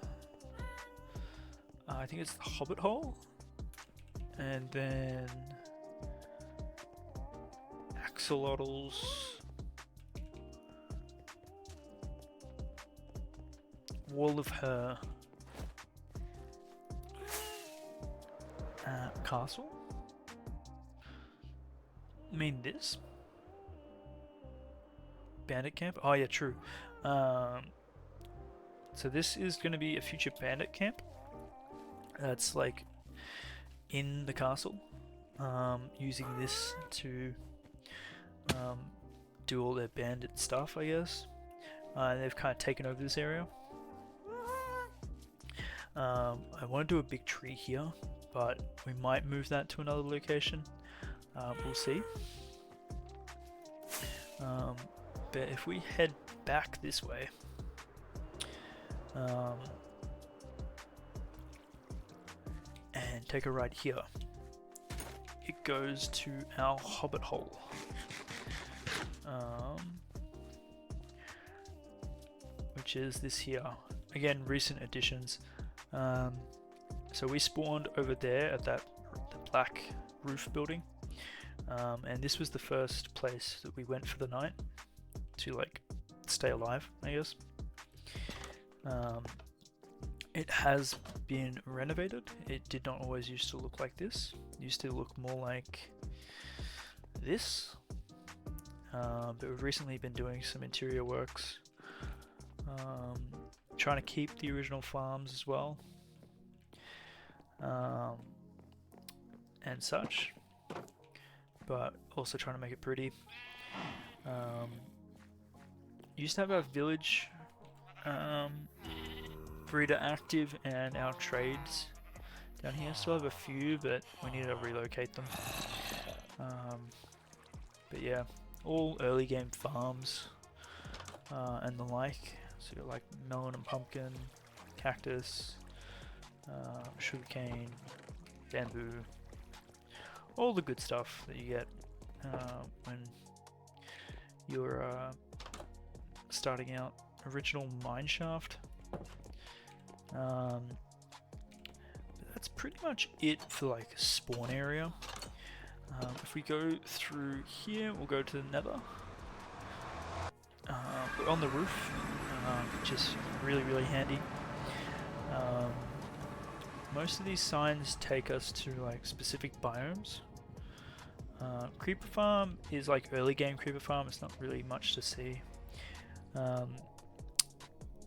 A: I think it's the Hobbit Hole, and then Axolotls, Wall of Her, Castle. I mean this Bandit Camp. Oh yeah, true. So this is going to be a future Bandit Camp. That's like in the castle. Using this to do all their bandit stuff, I guess. They've kind of taken over this area. I want to do a big tree here, but we might move that to another location. We'll see. But if we head back this way, and take a right here, it goes to our Hobbit Hole. Which is this here. Again, recent additions. So we spawned over there at the black roof building, and this was the first place that we went for the night to like stay alive, I guess. It has been renovated. It did not always used to look like this. It used to look more like this. But we've recently been doing some interior works, trying to keep the original farms as well, and such, but also trying to make it pretty. Used to have our village breeder active and our trades down here. Still have a few, but we need to relocate them. But yeah, all early game farms and the like. So you're like melon and pumpkin, cactus, sugarcane, bamboo, all the good stuff that you get when you're starting out. Original mineshaft. That's pretty much it for like spawn area. If we go through here, we'll go to the Nether. We're on the roof, which is really handy. Most of these signs take us to like specific biomes. Creeper farm is like early game creeper farm. It's not really much to see.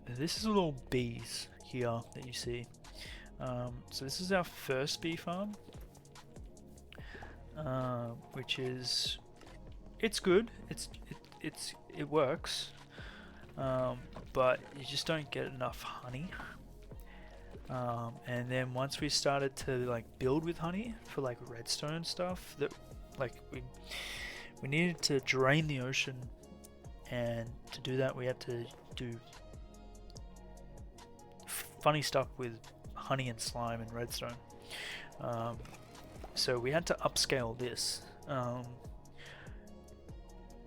A: This is little bees here that you see. So this is our first bee farm, which is, it's good. It works, but you just don't get enough honey. And then once we started to like build with honey for like redstone stuff, that like we needed to drain the ocean, and to do that we had to do funny stuff with honey and slime and redstone. So we had to upscale this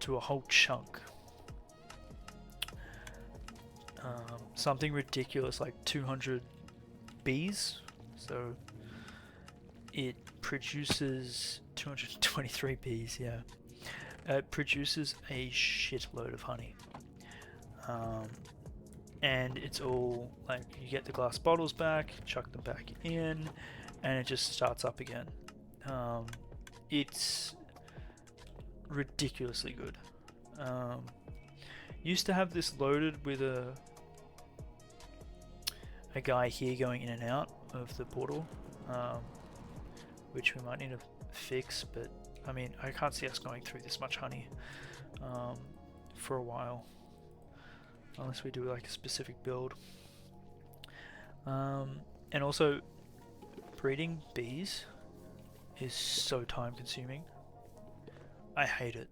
A: to a whole chunk. Something ridiculous like 200 bees. So it produces 223 bees, yeah. It produces a shitload of honey. And it's all like, you get the glass bottles back, chuck them back in, and it just starts up again. It's ridiculously good. Used to have this loaded with a guy here going in and out of the portal, which we might need to fix, but I mean, I can't see us going through this much honey for a while, unless we do like a specific build. And also, breeding bees is so time consuming. I hate it.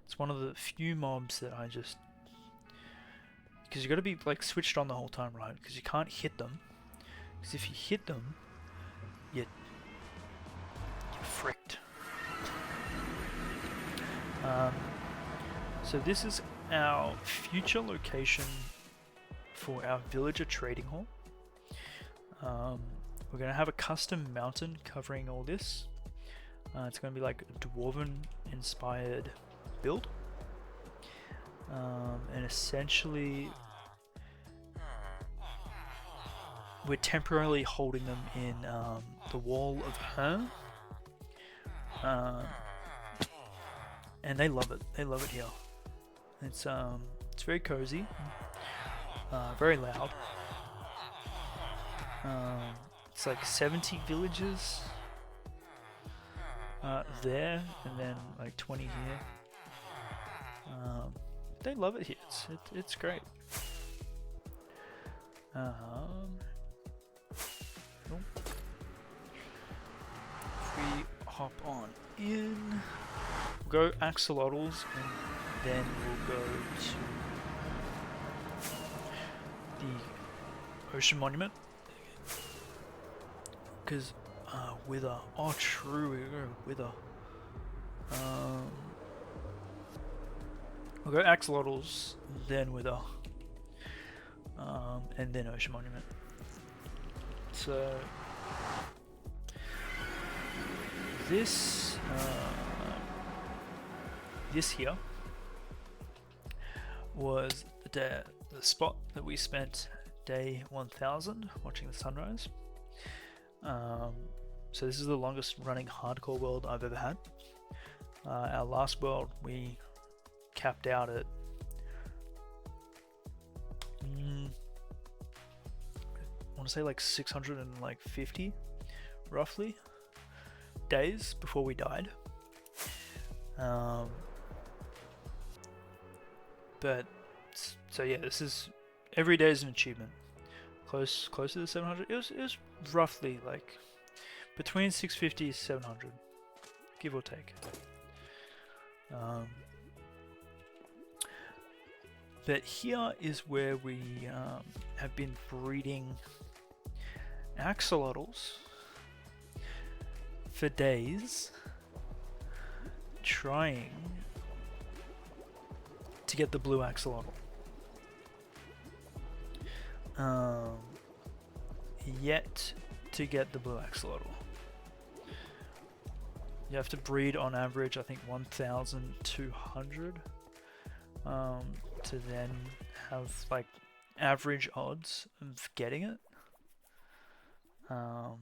A: It's one of the few mobs that I just, because you got to be like switched on the whole time, right? Because you can't hit them. Because if you hit them, you're fricked. So this is our future location for our villager trading hall. We're going to have a custom mountain covering all this. It's going to be like a dwarven inspired build. And essentially we're temporarily holding them in the Wall of Hern. And they love it. They love it here. It's very cozy, very loud. It's like 70 villages there, and then like 20 here. They love it here. It's great. If we hop on in, we'll go axolotls, and then we'll go to the Ocean Monument. Because Wither. Oh, true. We go Wither. We'll go axolotls, then Wither, and then Ocean Monument. So this this here was the spot that we spent day 1000 watching the sunrise. So this is the longest running hardcore world I've ever had. Our last world we capped out at I want to say like 650 roughly days before we died. But so yeah, this is every day is an achievement. Close to the 700. It was roughly like between 650 and 700, give or take. But here is where we have been breeding axolotls for days, trying to get the blue axolotl. Yet to get the blue axolotl. You have to breed on average, I think 1,200 to then have like average odds of getting it. I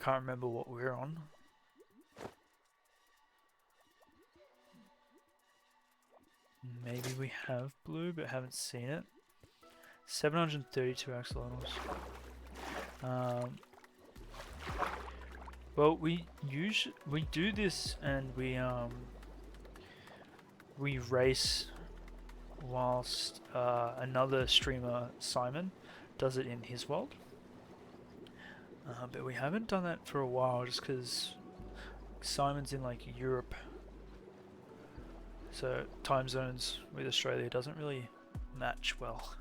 A: can't remember what we're on. Maybe we have blue but haven't seen it. 732 axolotls. Well, we do this and we race whilst another streamer, Simon, does it in his world. But we haven't done that for a while just because Simon's in like Europe. So time zones with Australia doesn't really match well.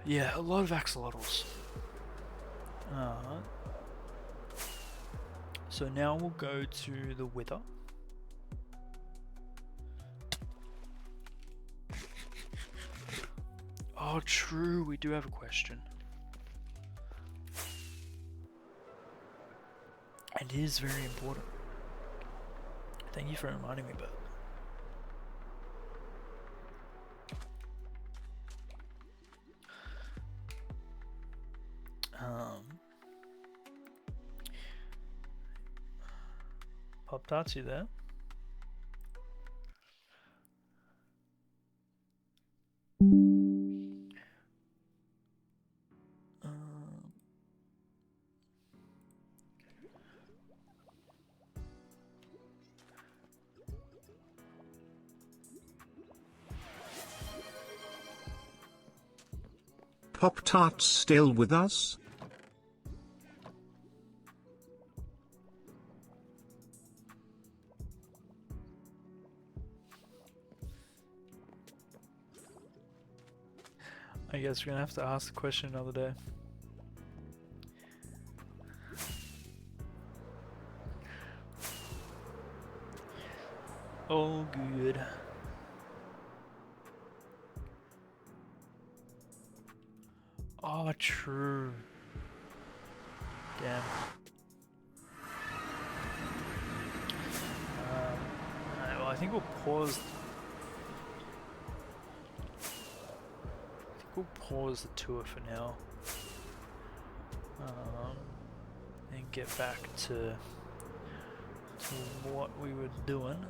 A: Yeah, a lot of axolotls. So now we'll go to the Wither. Oh, true, we do have a question. And it is very important. Thank you for reminding me about it. Pop-Tarts, you there?
B: Pop-Tarts still with us?
A: I guess we're gonna have to ask the question another day. all good. Oh, true. Damn. Alright, well, I think we'll pause. We'll pause the tour for now. And get back to what we were doing.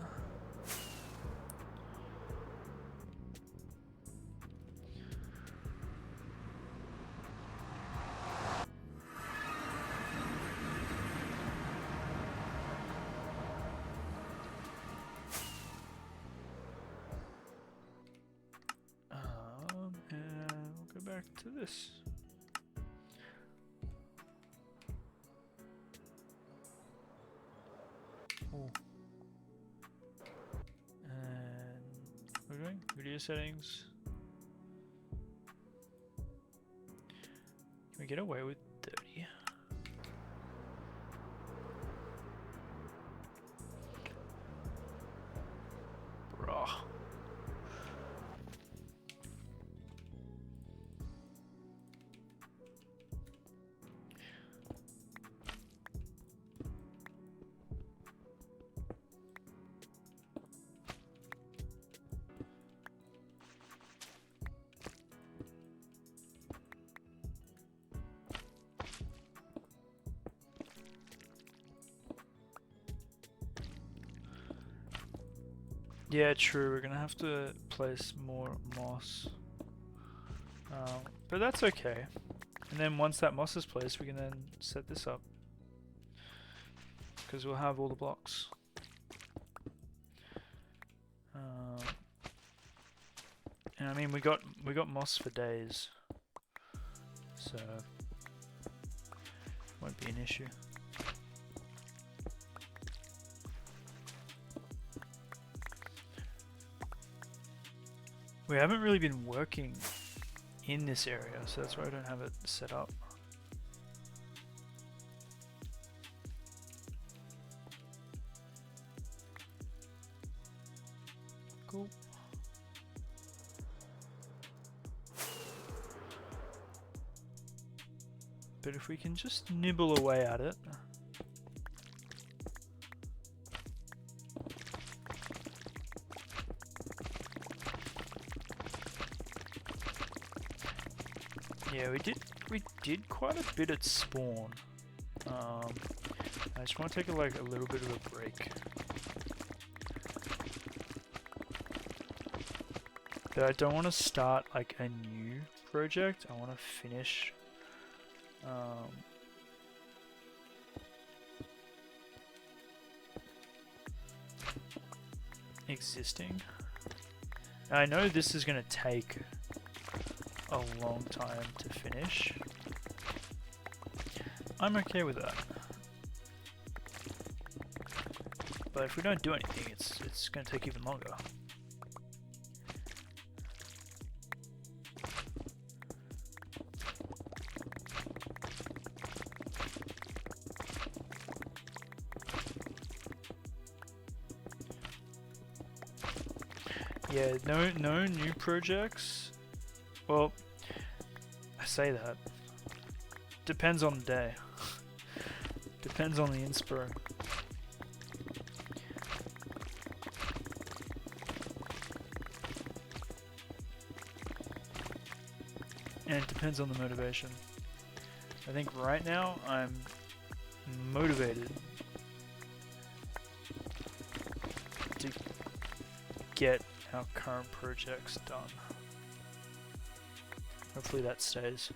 A: And we'll go back to this. Oh. And what are we doing? Video settings. Can we get away with 30? Bruh. Yeah, true. We're gonna have to place more moss, but that's okay. And then once that moss is placed, we can then set this up because we'll have all the blocks. And I mean, we got moss for days, so won't be an issue. We haven't really been working in this area, so that's why I don't have it set up. Cool. But if we can just nibble away at it. Yeah, we did quite a bit at spawn. I just want to take a little bit of a break. But I don't want to start like a new project. I want to finish existing. I know this is going to take a long time to finish. I'm okay with that. But if we don't do anything, it's going to take even longer. Yeah, no new projects. Well, I say that. Depends on the day. Depends on the inspo. And it depends on the motivation. I think right now I'm motivated to get our current projects done. Hopefully that stays.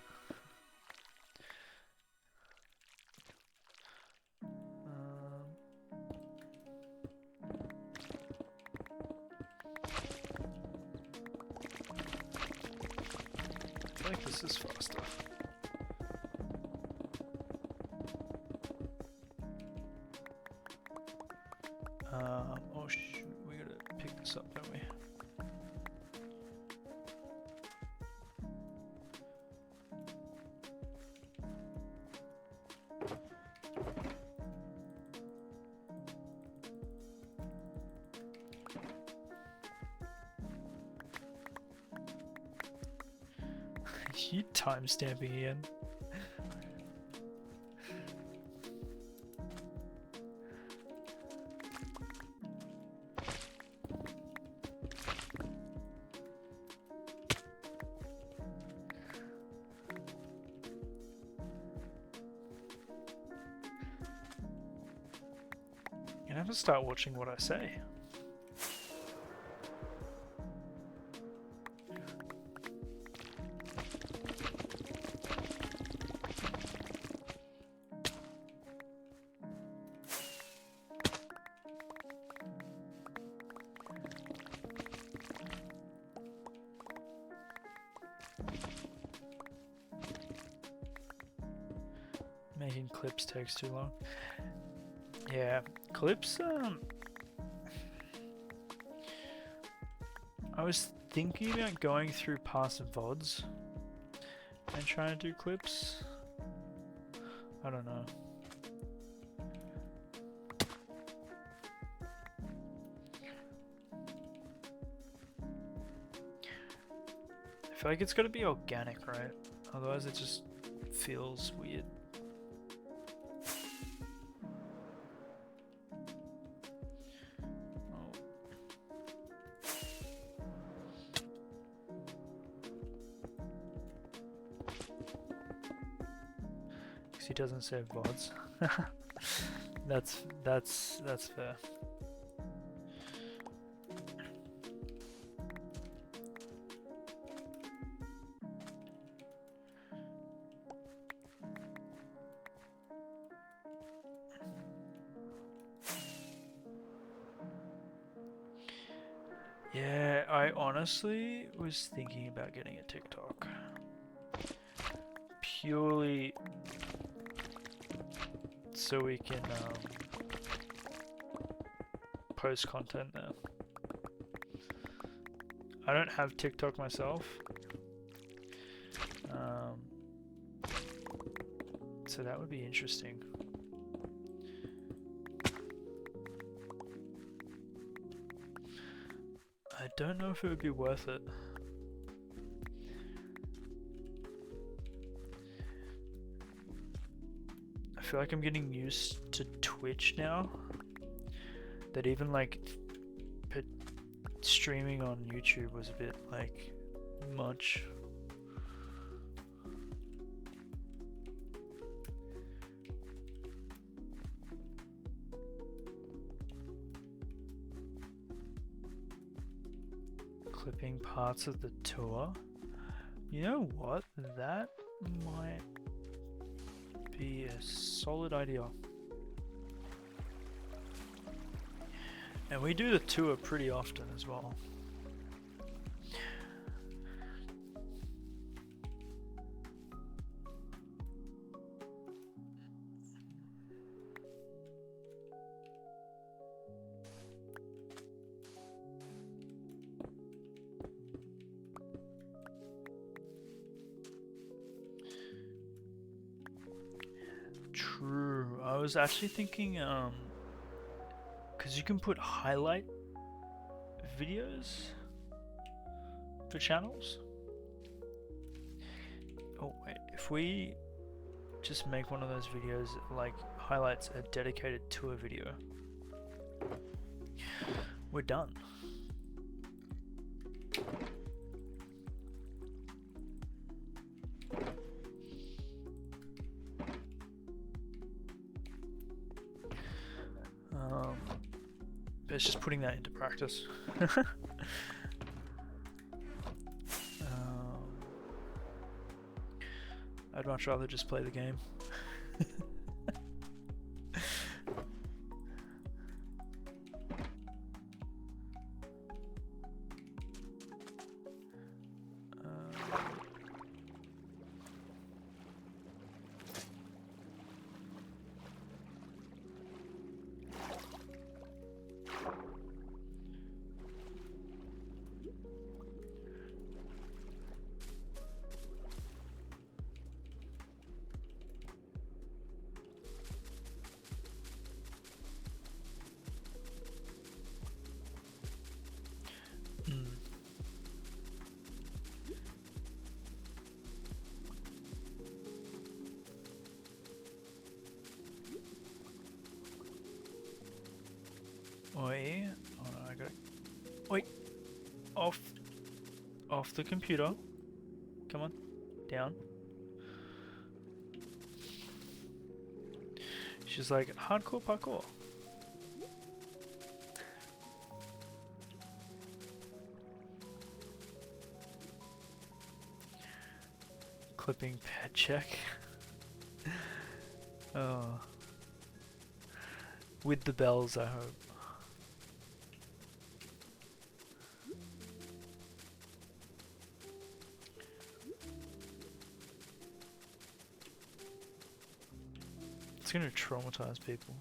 A: I think this is faster. Oh shoot, we gotta pick this up, don't we? You timestamping again. You have to start watching what I say. Making clips takes too long. Yeah, clips, I was thinking about going through past VODs and trying to do clips. I don't know. I feel like it's gotta be organic, right? Otherwise it just feels weird. He doesn't say VODs. that's fair. Yeah, I honestly was thinking about getting a TikTok. Purely so we can post content there. I don't have TikTok myself, so that would be interesting. I don't know if it would be worth it. I feel like I'm getting used to Twitch now, that even like streaming on YouTube was a bit like much. Clipping parts of the tour. You know what? That might be a solid idea. And we do the tour pretty often as well. True. I was actually thinking, because you can put highlight videos for channels. Oh wait, if we just make one of those videos like highlights a dedicated tour video, we're done. But it's just putting that into practice. I'd much rather just play the game. off the computer. Come on, down. She's like, hardcore parkour. Clipping pet check. Oh. With the bells, I hope. It's gonna traumatize people.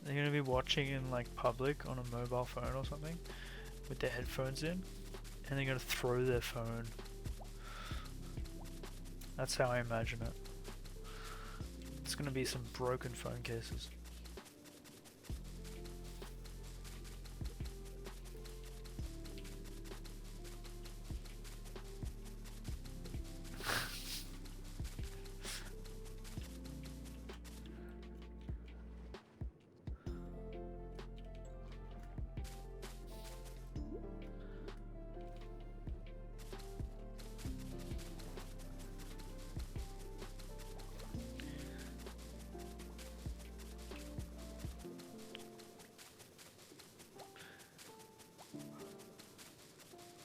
A: They're gonna be watching in like public on a mobile phone or something with their headphones in, and they're gonna throw their phone. That's how I imagine it. It's gonna be some broken phone cases.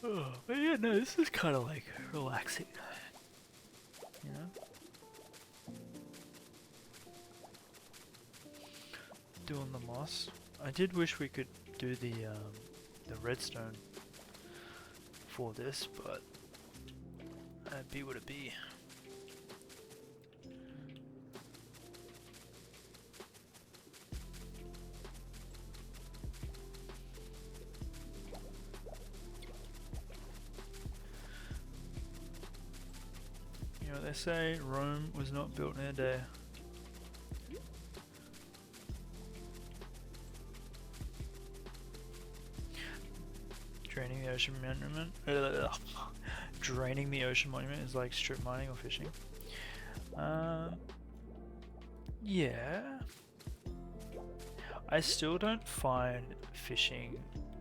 A: Oh, but yeah, no, this is kind of like relaxing, you know? Doing the moss. I did wish we could do the redstone for this, but that'd be what it be. You know what they say, Rome was not built in a day. Draining the ocean monument. Draining the ocean monument is like strip mining or fishing. Yeah. I still don't find fishing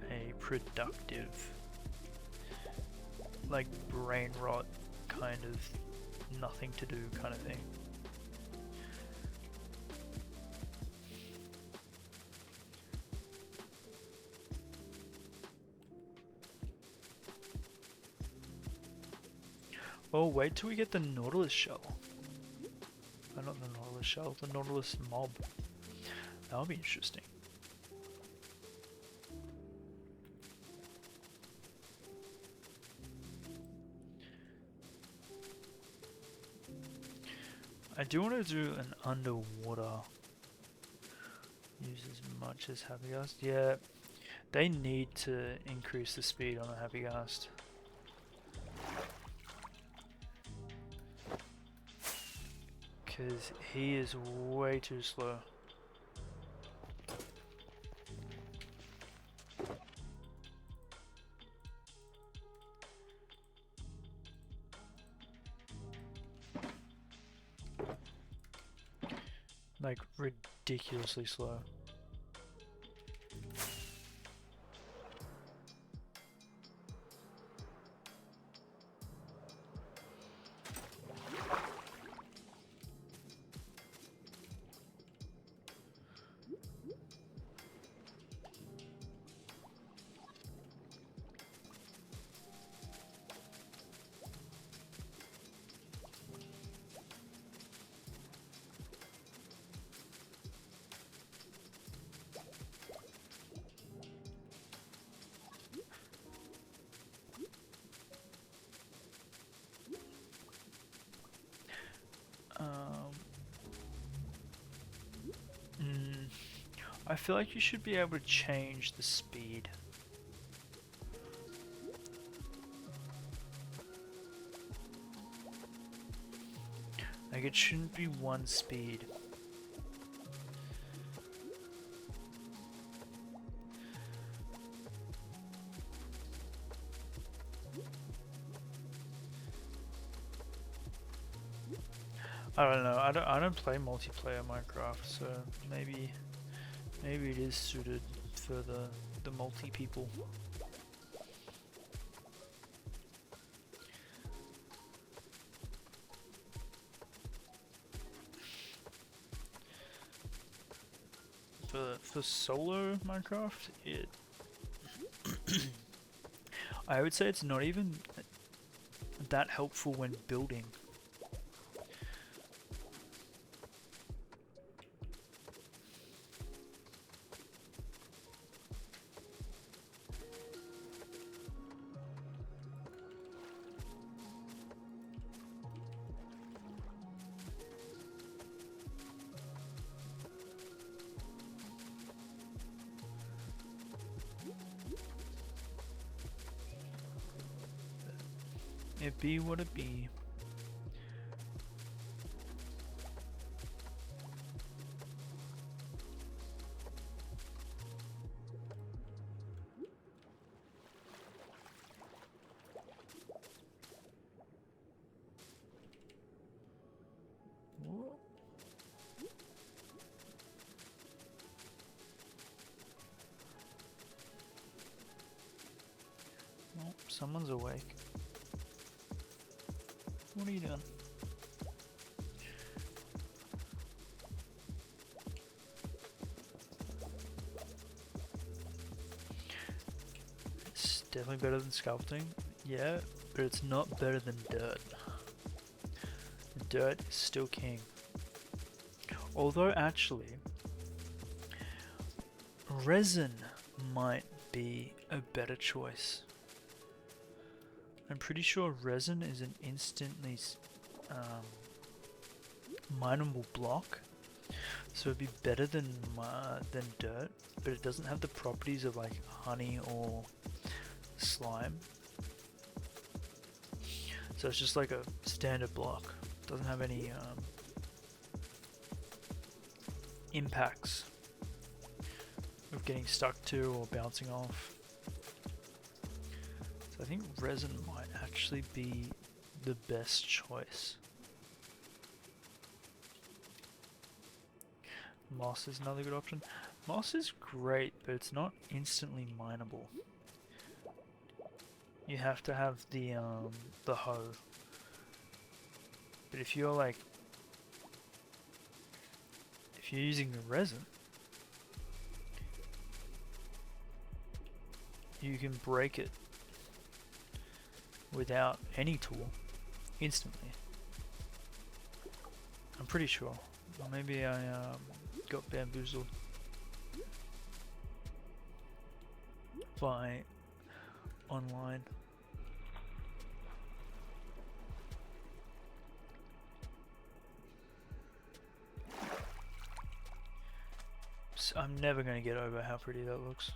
A: a productive, like brain rot kind of nothing to do kind of thing. Oh, wait till we get the Nautilus shell. Oh, not the Nautilus shell, the Nautilus mob. That'll be interesting. I do want to do an underwater. Use as much as Happyghast. Yeah, they need to increase the speed on the Happyghast. Because he is way too slow. Like ridiculously slow. I feel like you should be able to change the speed. Like it shouldn't be one speed. I don't know. I don't play multiplayer Minecraft, so maybe it is suited for the multi people. For solo Minecraft, I would say it's not even that helpful when building. It be what it be. Whoa. Oh, someone's awake. What are you doing? It's definitely better than sculpting, yeah, but it's not better than dirt. Dirt is still king. Although actually, resin might be a better choice. I'm pretty sure resin is an instantly mineable block, so it'd be better than dirt, but it doesn't have the properties of like honey or slime. So it's just like a standard block. It doesn't have any impacts of getting stuck to or bouncing off. So I think resin might actually be the best choice. Moss is another good option. Moss is great, but it's not instantly mineable. You have to have the hoe. But if you're using the resin, you can break it without any tool instantly. I'm pretty sure. Or maybe I got bamboozled by online. So I'm never going to get over how pretty that looks.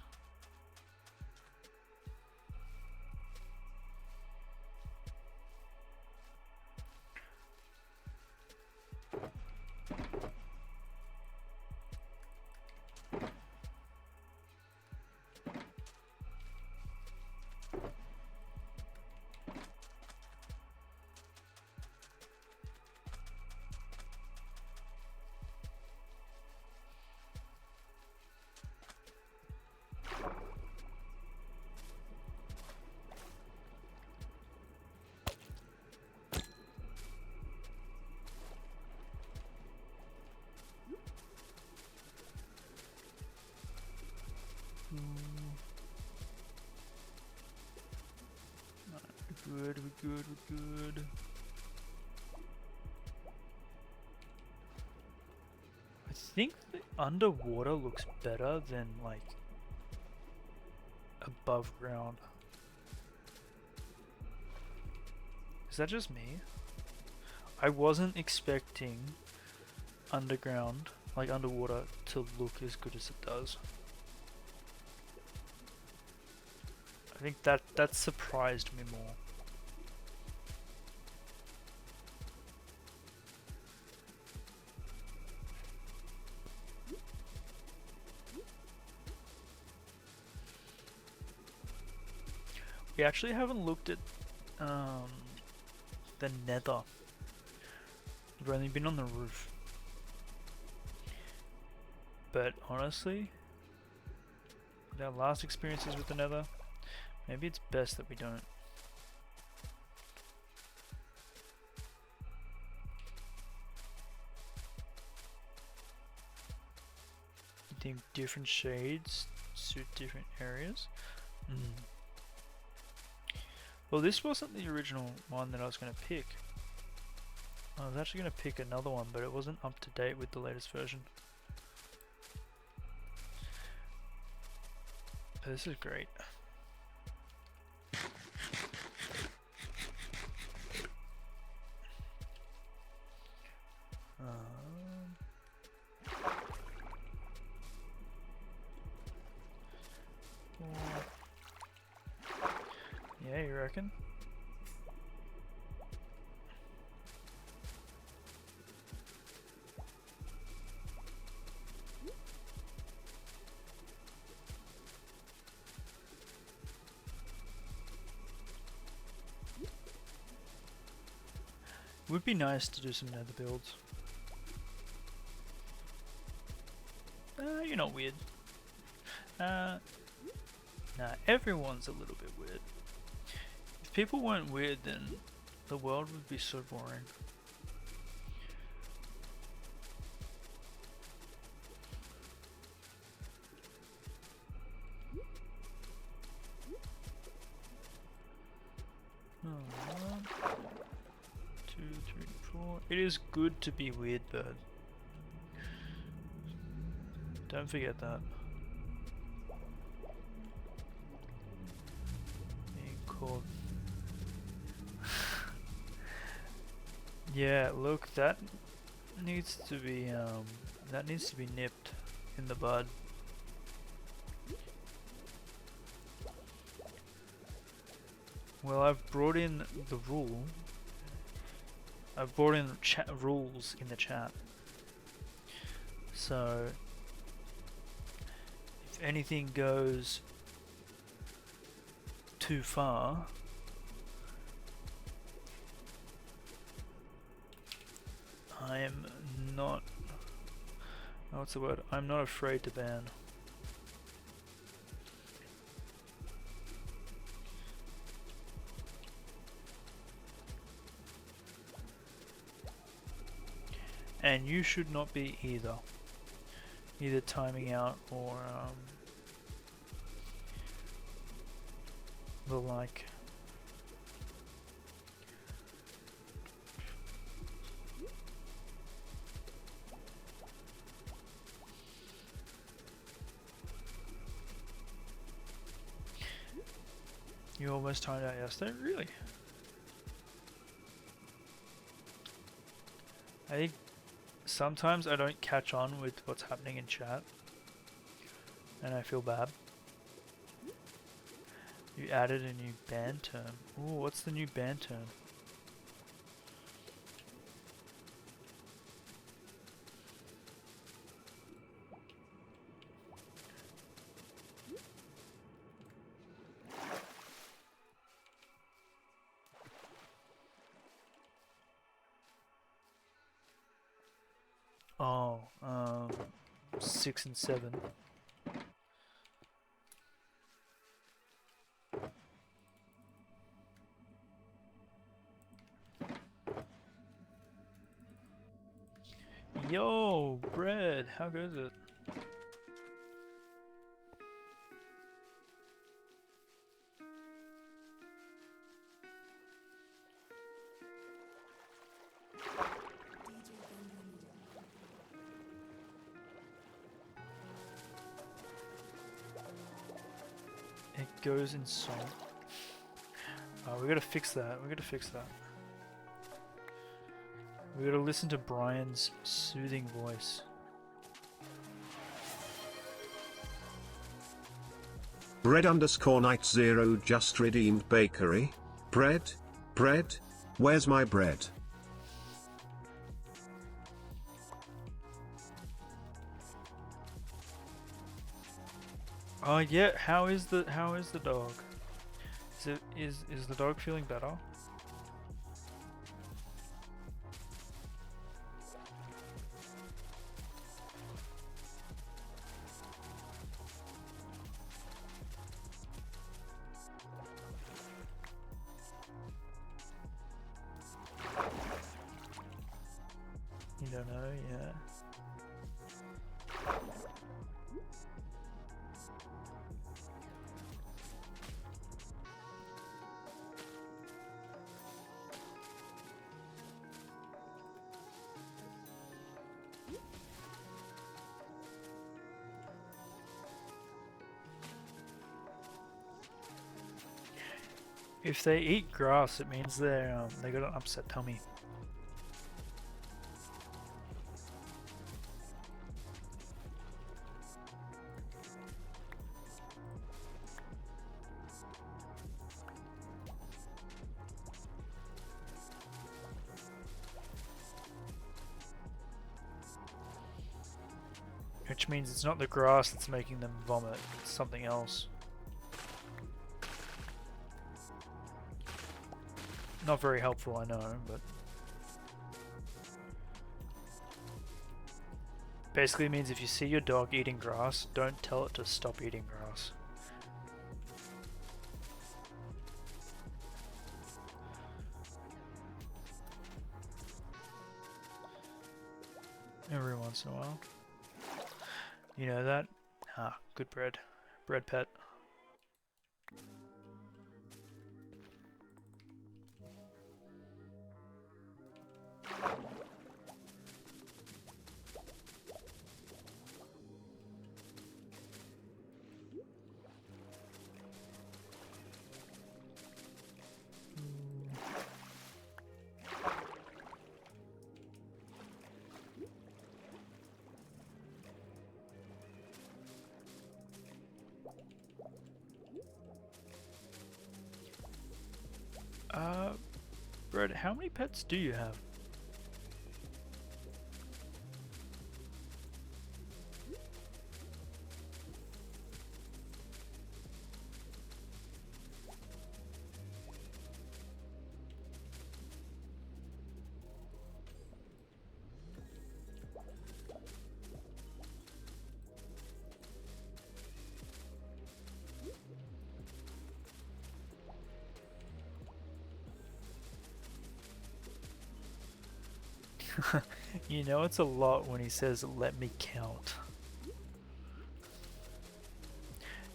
A: We're good. I think the underwater looks better than like above ground. Is that just me? I wasn't expecting underground, like underwater, to look as good as it does. I think that surprised me more. We actually haven't looked at the nether. We've only been on the roof. But honestly, with our last experiences with the Nether, maybe it's best that we don't. You think different shades suit different areas? Well, this wasn't the original one that I was going to pick. I was actually going to pick another one, but it wasn't up to date with the latest version. But this is great. Yeah, you reckon? Would be nice to do some nether builds. You're not weird. Nah, everyone's a little bit weird. If people weren't weird, then the world would be so boring. One, two, three, four. It is good to be weird, bird. Don't forget that. Being caught. Yeah, look, that needs to be nipped in the bud. Well, I've brought in the rule. I've brought in rules in the chat. So if anything goes too far, I am not, what's the word? I'm not afraid to ban. And you should not be either. Either timing out or the like. You almost timed out yesterday? Really? I think sometimes I don't catch on with what's happening in chat, and I feel bad. You added a new ban term. Ooh, what's the new ban term? Oh, 6 and 7. Yo, bread, how good is it? It goes in song. We gotta fix that. We gotta fix that. We gotta listen to Brian's soothing voice.
B: Bread_Night0 just redeemed bakery. Bread, where's my bread?
A: Oh yeah, how is the dog? Is the dog feeling better? don't know, yeah. If they eat grass, it means they got an upset tummy. Which means it's not the grass that's making them vomit, it's something else. Not very helpful, I know, but... Basically it means if you see your dog eating grass, don't tell it to stop eating grass. Every once in a while. You know that? Ah, good bread. Bread pet. Bread, how many pets do you have? You know it's a lot when he says, "Let me count."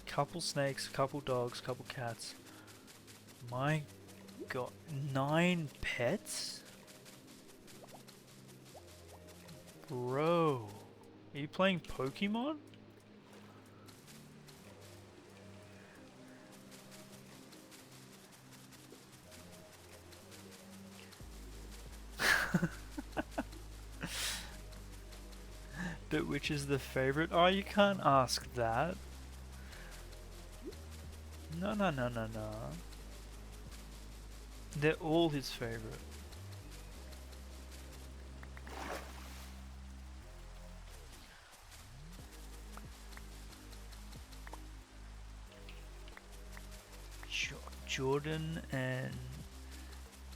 A: Couple snakes, couple dogs, couple cats. My god, 9 pets? Bro, are you playing Pokemon? But which is the favorite? Oh, you can't ask that. No, no, no, no, no. They're all his favorite. Jordan and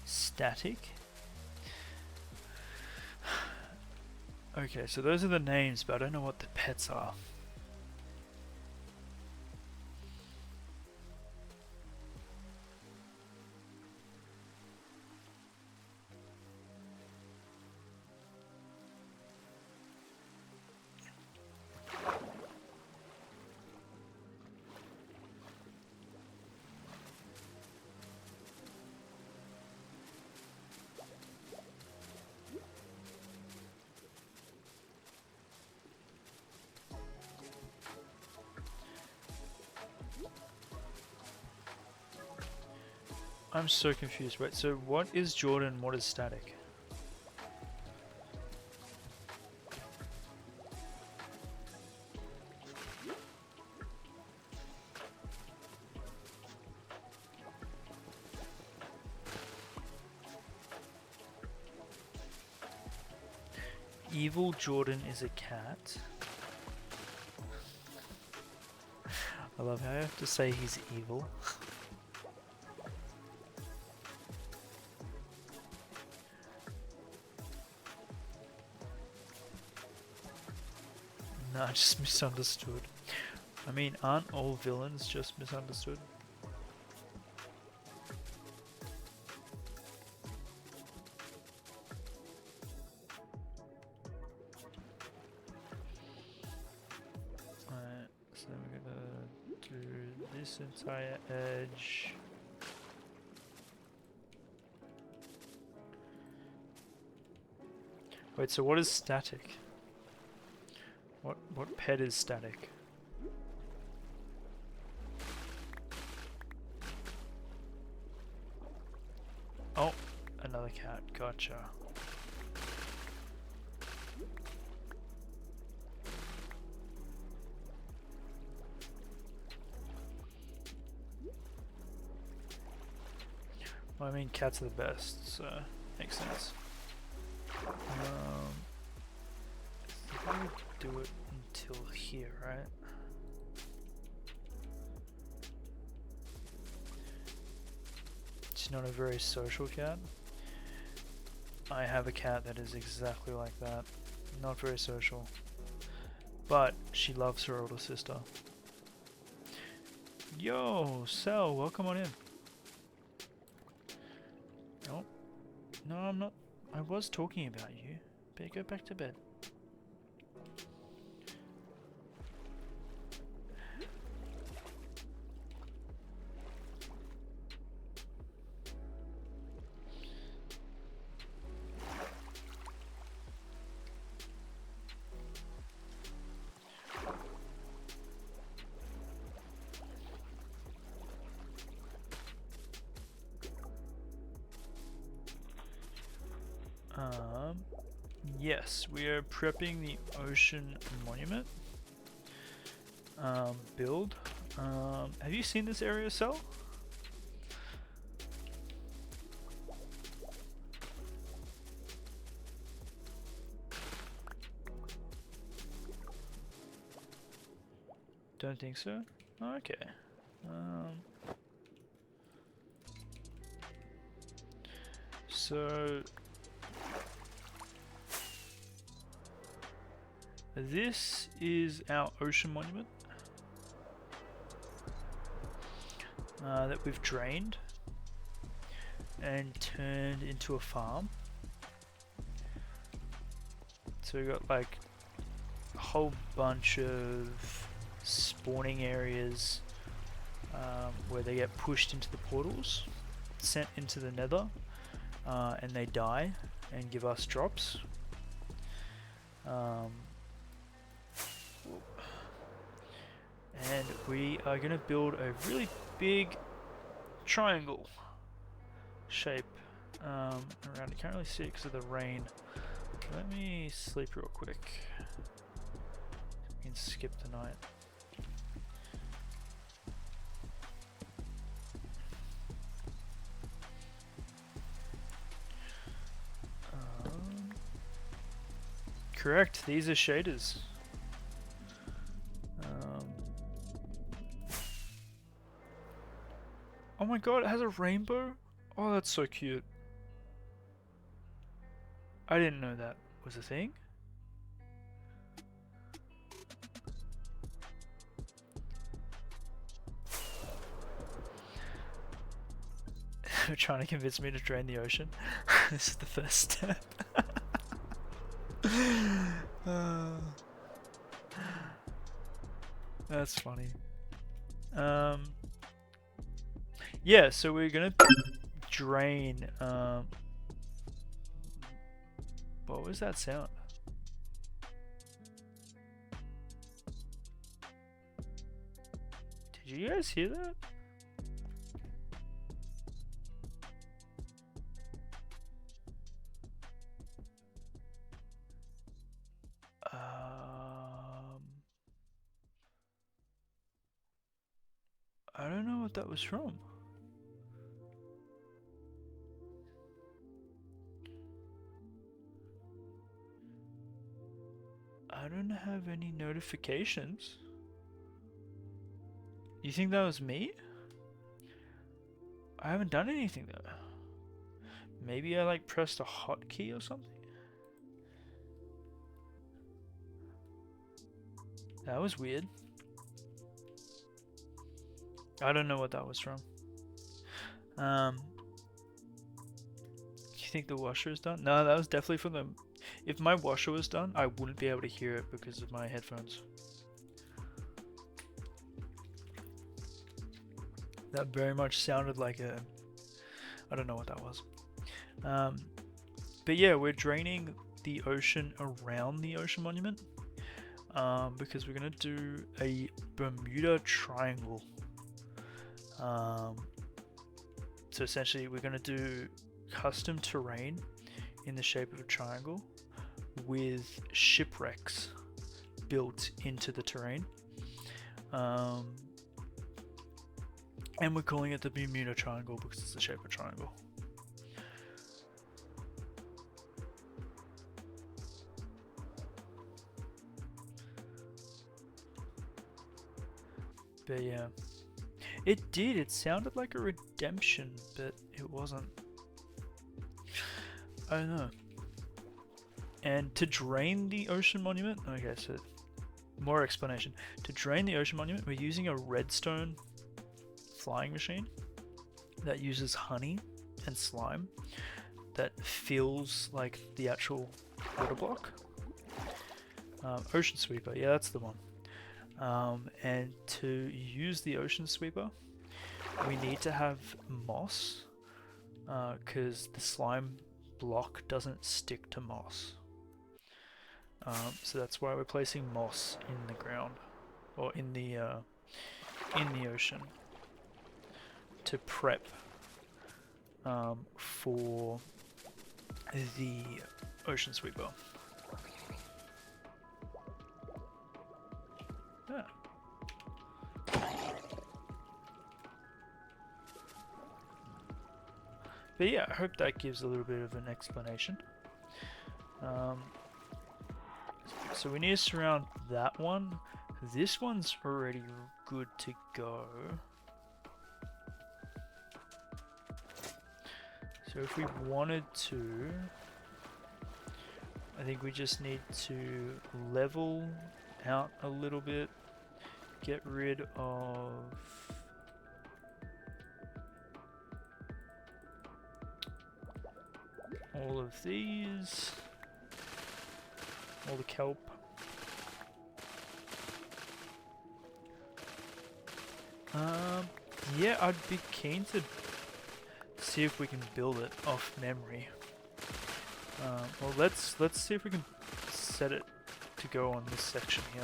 A: Static. Okay, so those are the names, but I don't know what the pets are. I'm so confused. Wait, so what is Jordan, what is Static? Evil Jordan is a cat. I love how I have to say he's evil. No, I just misunderstood. I mean, aren't all villains just misunderstood? this entire edge. Wait, so what is static? What pet is static? Oh, another cat. Gotcha. Well, I mean, cats are the best, so makes sense. I think we do it until here, right? She's not a very social cat. I have a cat that is exactly like that. Not very social. But she loves her older sister. Yo, Sel, welcome on in. Nope. No, I'm not. I was talking about you. Better go back to bed. Yes, we are prepping the Ocean Monument build. Have you seen this area, Sel? Don't think so? Oh, okay. So this is our Ocean Monument that we've drained and turned into a farm. So we've got like a whole bunch of spawning areas where they get pushed into the portals, sent into the nether, and they die and give us drops. And we are going to build a really big triangle shape around it. Can't really see it because of the rain. Let me sleep real quick. We can skip the night. Correct, these are shaders. Oh my god, it has a rainbow? Oh, that's so cute. I didn't know that was a thing. They're trying to convince me to drain the ocean. This is the first step. That's funny. Yeah, so we're gonna drain. What was that sound? Did you guys hear that? I don't know what that was from. I don't have any notifications. You think that was me? I haven't done anything though. Maybe I like pressed a hotkey or something? That was weird. I don't know what that was from. Do you think the washer is done? No, that was definitely from the... If my washer was done, I wouldn't be able to hear it because of my headphones. That very much sounded like a... I don't know what that was. But yeah, we're draining the ocean around the ocean monument because we're going to do a Bermuda Triangle. So essentially we're going to do custom terrain in the shape of a triangle with shipwrecks built into the terrain. And we're calling it the Bermuda Triangle because it's the shape of a triangle. But yeah, it did. It sounded like a redemption, but it wasn't. I don't know. And to drain the ocean monument, okay, so more explanation. To drain the ocean monument, we're using a redstone flying machine that uses honey and slime that fills like the actual water block. Ocean Sweeper, yeah, that's the one. And to use the Ocean Sweeper, we need to have moss because the slime block doesn't stick to moss. So that's why we're placing moss in the ground or in the ocean to prep for the Ocean Sweeper. Yeah. But yeah, I hope that gives a little bit of an explanation. So we need to surround that one. This one's already good to go. So if we wanted to, I think we just need to level out a little bit, get rid of all of these, all the kelp. Yeah, I'd be keen to see if we can build it off memory. Well, let's see if we can set it to go on this section here.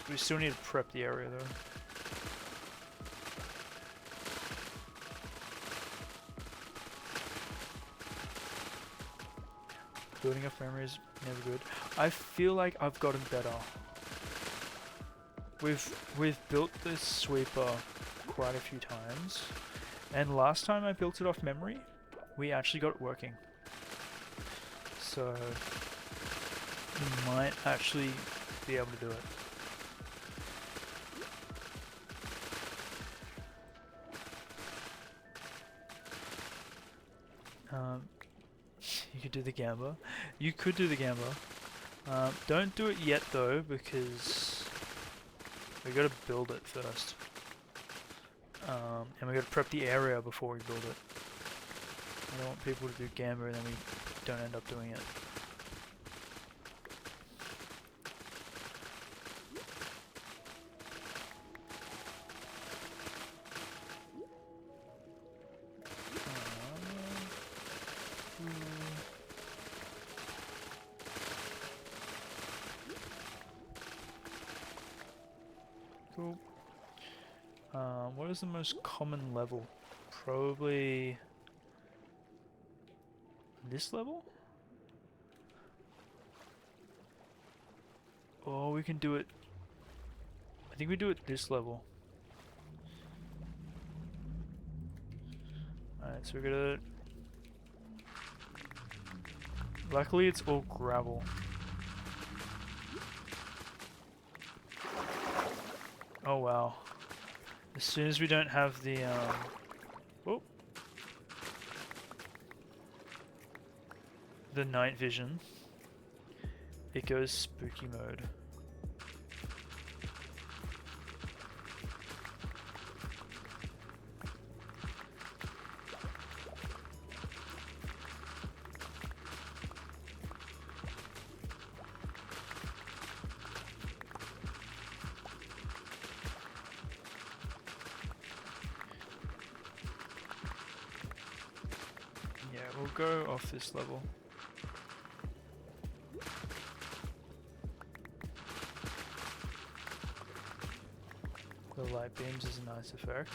A: We still need to prep the area though. Building up memory is never good. I feel like I've gotten better. We've built this sweeper quite a few times, and last time I built it off memory, we actually got it working. So we might actually be able to do it. You could do the gamba. You could do the gamba. Don't do it yet though, because we gotta build it first. And we gotta prep the area before we build it. I don't want people to do gamba and then we don't end up doing it. Cool. What is the most common level? Probably this level? Or we can do it... I think we do it this level. Alright, so we're gonna... Luckily it's all gravel. Oh wow. As soon as we don't have the oh, the night vision, it goes spooky mode. go off this level. The light beams is a nice effect.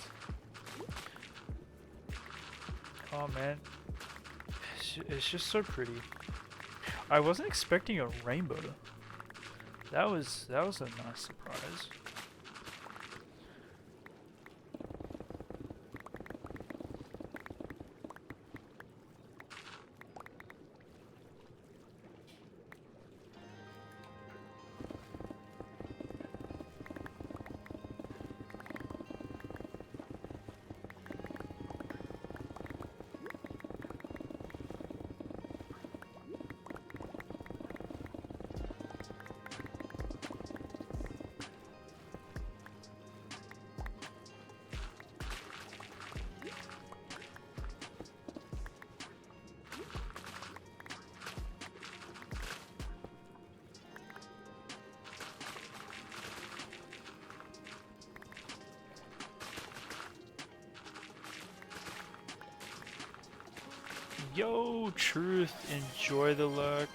A: Oh man, it's just so pretty. I wasn't expecting a rainbow. That was a nice surprise. Yo, Truth, enjoy the lurk.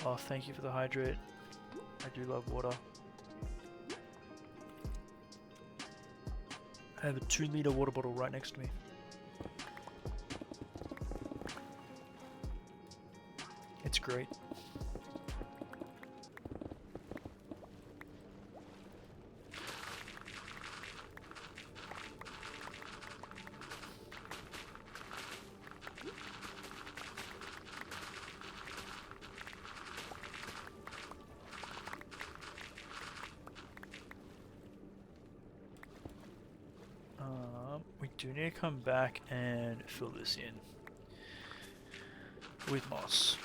A: Oh, thank you for the hydrate. I do love water. I have a 2-liter water bottle right next to me. It's great. We do need to come back and fill this in with moss.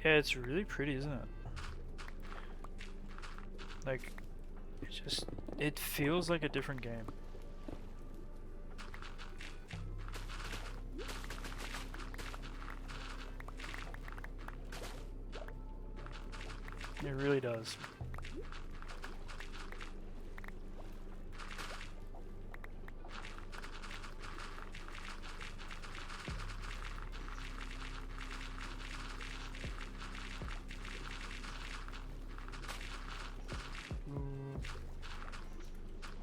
A: Yeah, it's really pretty, isn't it? Like, it feels like a different game. It really does.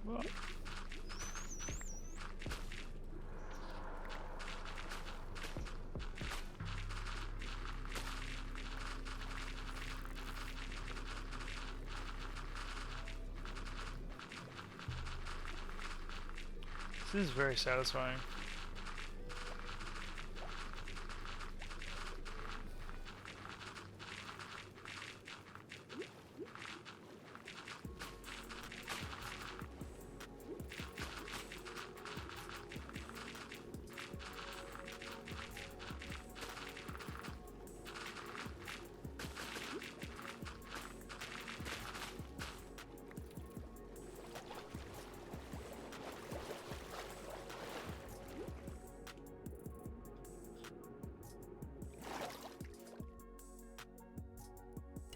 A: Well. This is very satisfying.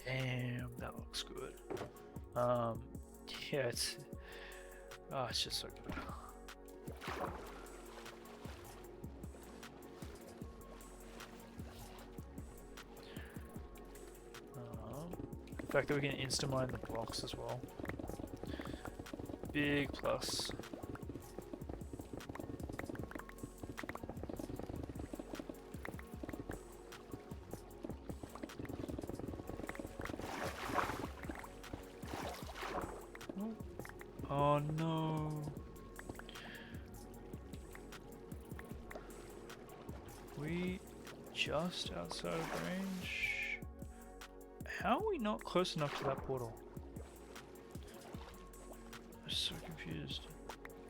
A: Damn, that looks good. Yeah, it's just so good. The fact that we can insta-mine the blocks as well. Big plus. Oh no. just outside of range. How are we not close enough to that portal? I'm so confused.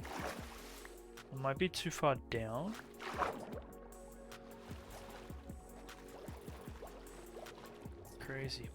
A: I might be too far down. Crazy.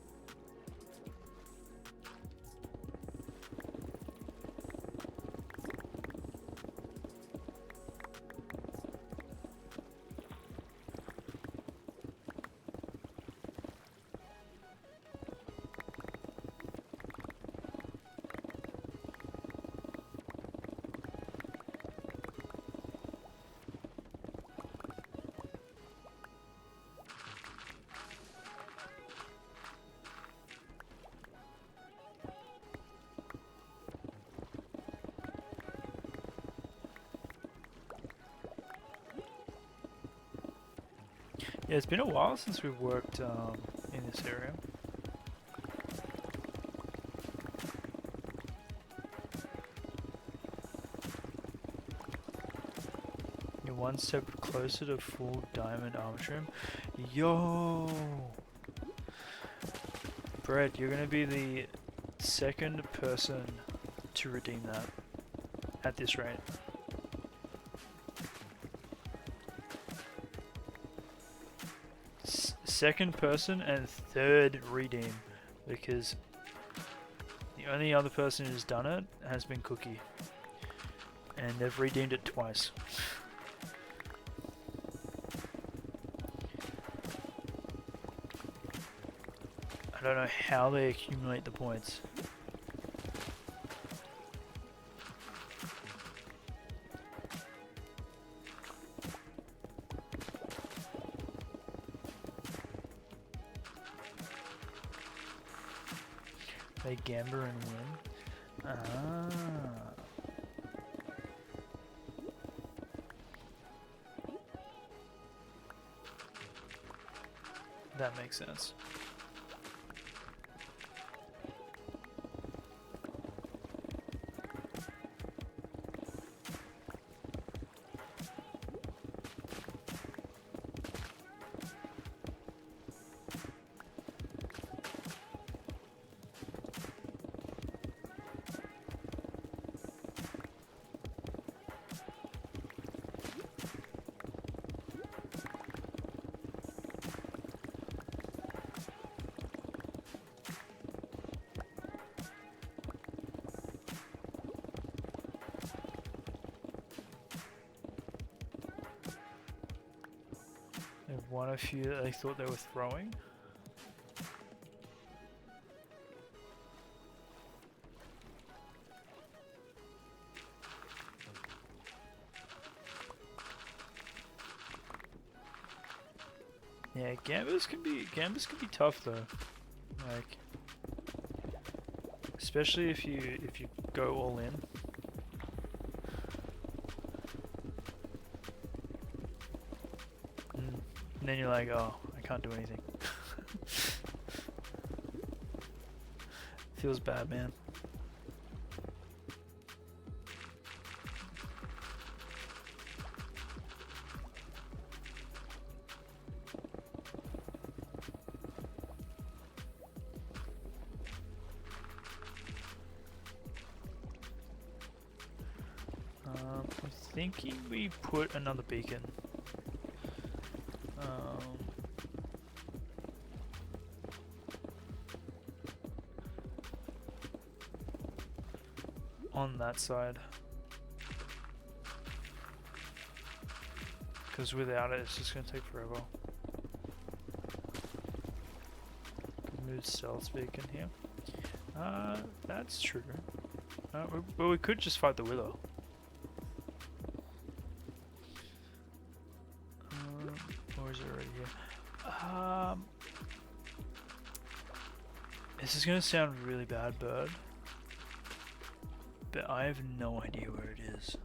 A: Yeah, it's been a while since we've worked in this area. You're one step closer to full diamond armor trim. Yo! Brett, you're gonna be the second person to redeem that at this rate. Second person and third redeem, because the only other person who's done it has been Cookie, and they've redeemed it twice. I don't know how they accumulate the points. They gamble and win. Ah. That makes sense. They've won a few that they thought they were throwing. Yeah, gambas can be tough though. Like, especially if you go all in. And then you're like, oh, I can't do anything. Feels bad, man. I'm thinking we put another beacon. On that side, because without it it's just going to take forever. Move stealth beacon here. That's true. But we could just fight the Willow. Or is it already here? This is going to sound really bad, Bird, but I have no idea where it is.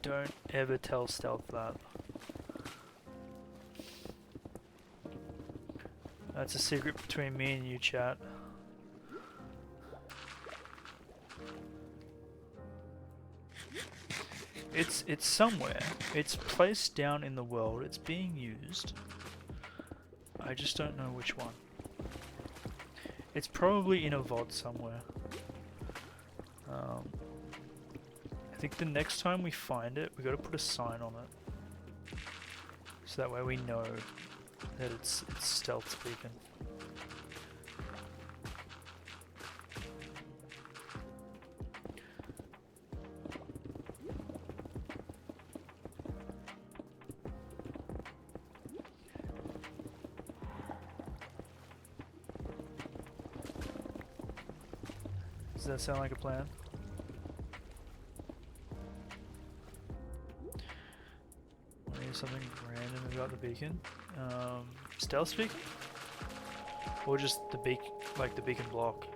A: Don't ever tell Stealth that. That's a secret between me and you, chat. It's somewhere. It's placed down in the world. It's being used. I just don't know which one. It's probably in a VOD somewhere. I think the next time we find it, we got to put a sign on it, so that way we know that it's stealth beacon. Does that sound like a plan? Something random about the beacon. Stealth beacon? Or just the the beacon block?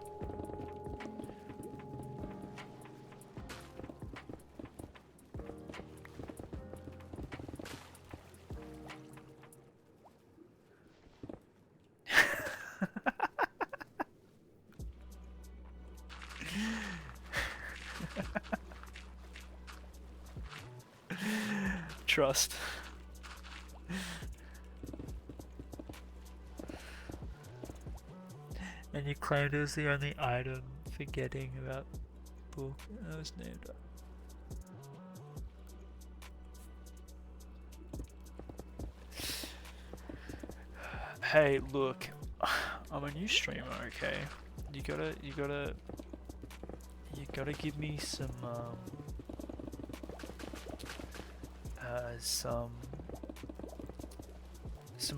A: Trust. And you claimed it was the only item, forgetting about the book I was named up. Hey, look, I'm a new streamer, okay? You gotta give me some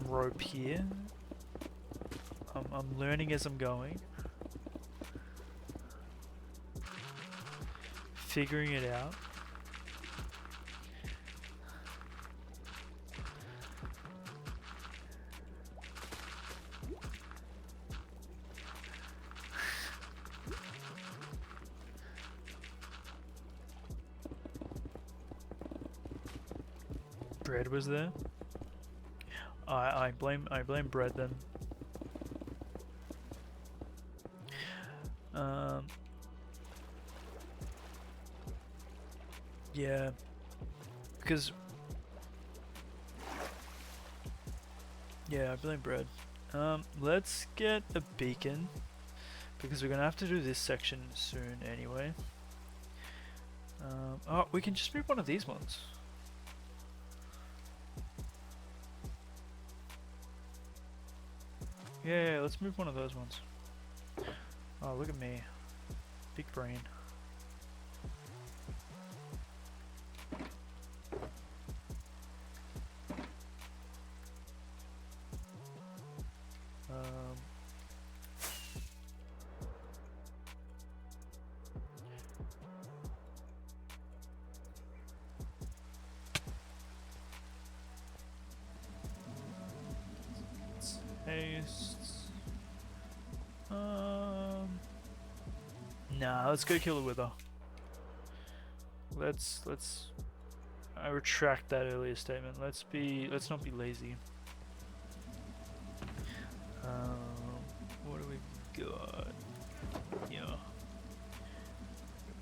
A: rope here. I'm learning as I'm going, figuring it out. Bread was there. I blame bread then. Yeah, because I blame bread. Let's get a beacon because we're gonna have to do this section soon anyway. Oh, we can just move one of these ones. Yeah, let's move one of those ones. Oh, look at me. Big brain. Nah, let's go kill the wither. Let's I retract that earlier statement. Let's not be lazy. What do we got? Yeah.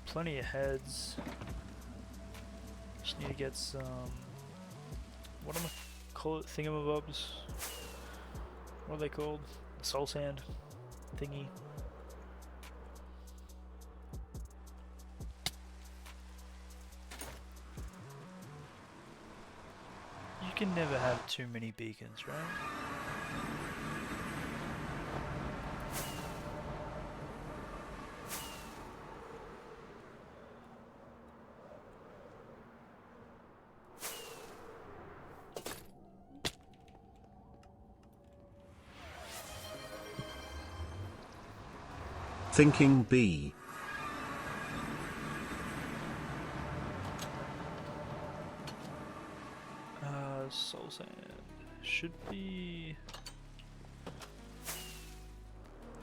A: Plenty of heads. Just need to get some, what am I call it, thingamabobs? What are they called? The soul sand thingy. You can never have too many beacons, right?
B: Thinking B.
A: Soul sand should be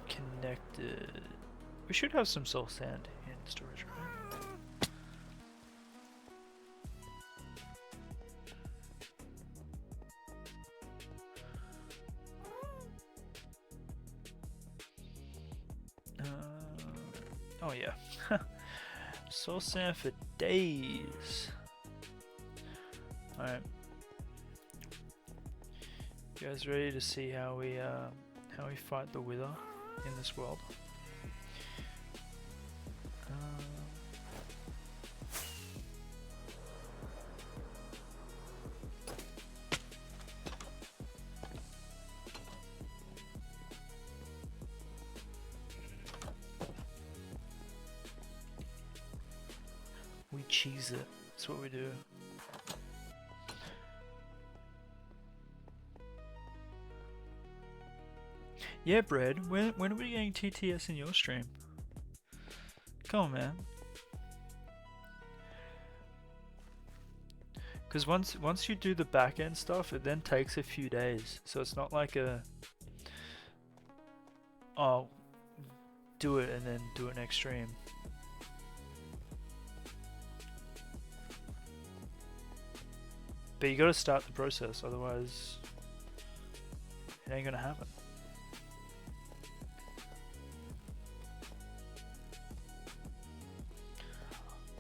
A: connected. We should have some soul sand in storage, right? Oh yeah. Soul sand for days. Alright. You guys ready to see how we fight the Wither in this world? We cheese it. That's what we do. Yeah, Bread. When are we getting TTS in your stream? Come on, man. Because once you do the back end stuff, it then takes a few days. So it's not like a oh, do it and then do it next stream. But you gotta start the process, otherwise it ain't gonna happen.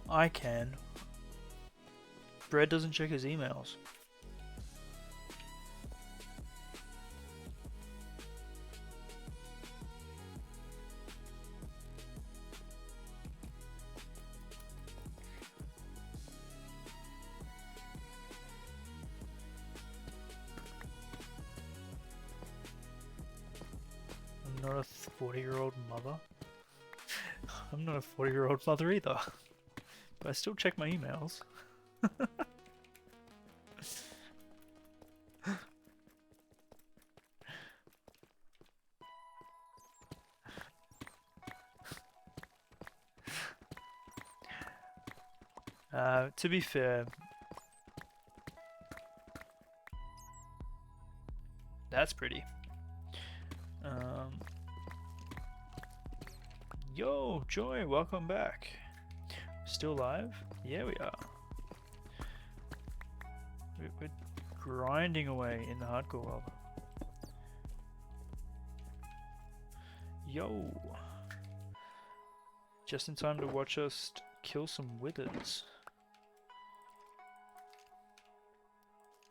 A: I can. Bread doesn't check his emails. I'm not a 40-year-old mother. I'm not a 40-year-old mother either. But I still check my emails. To be fair, that's pretty. Yo, Joy, welcome back. Still live? Yeah, we are. We're grinding away in the hardcore world. Yo! Just in time to watch us kill some withers.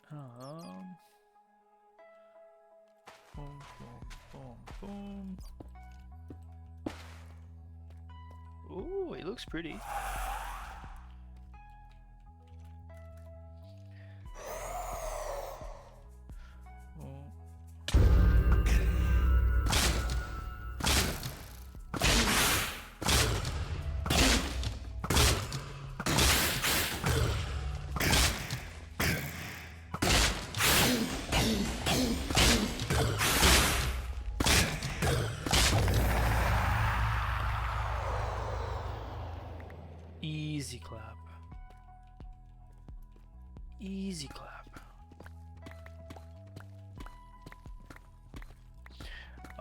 A: Boom, boom, boom, boom. Ooh, it looks pretty. Easy clap. Easy clap.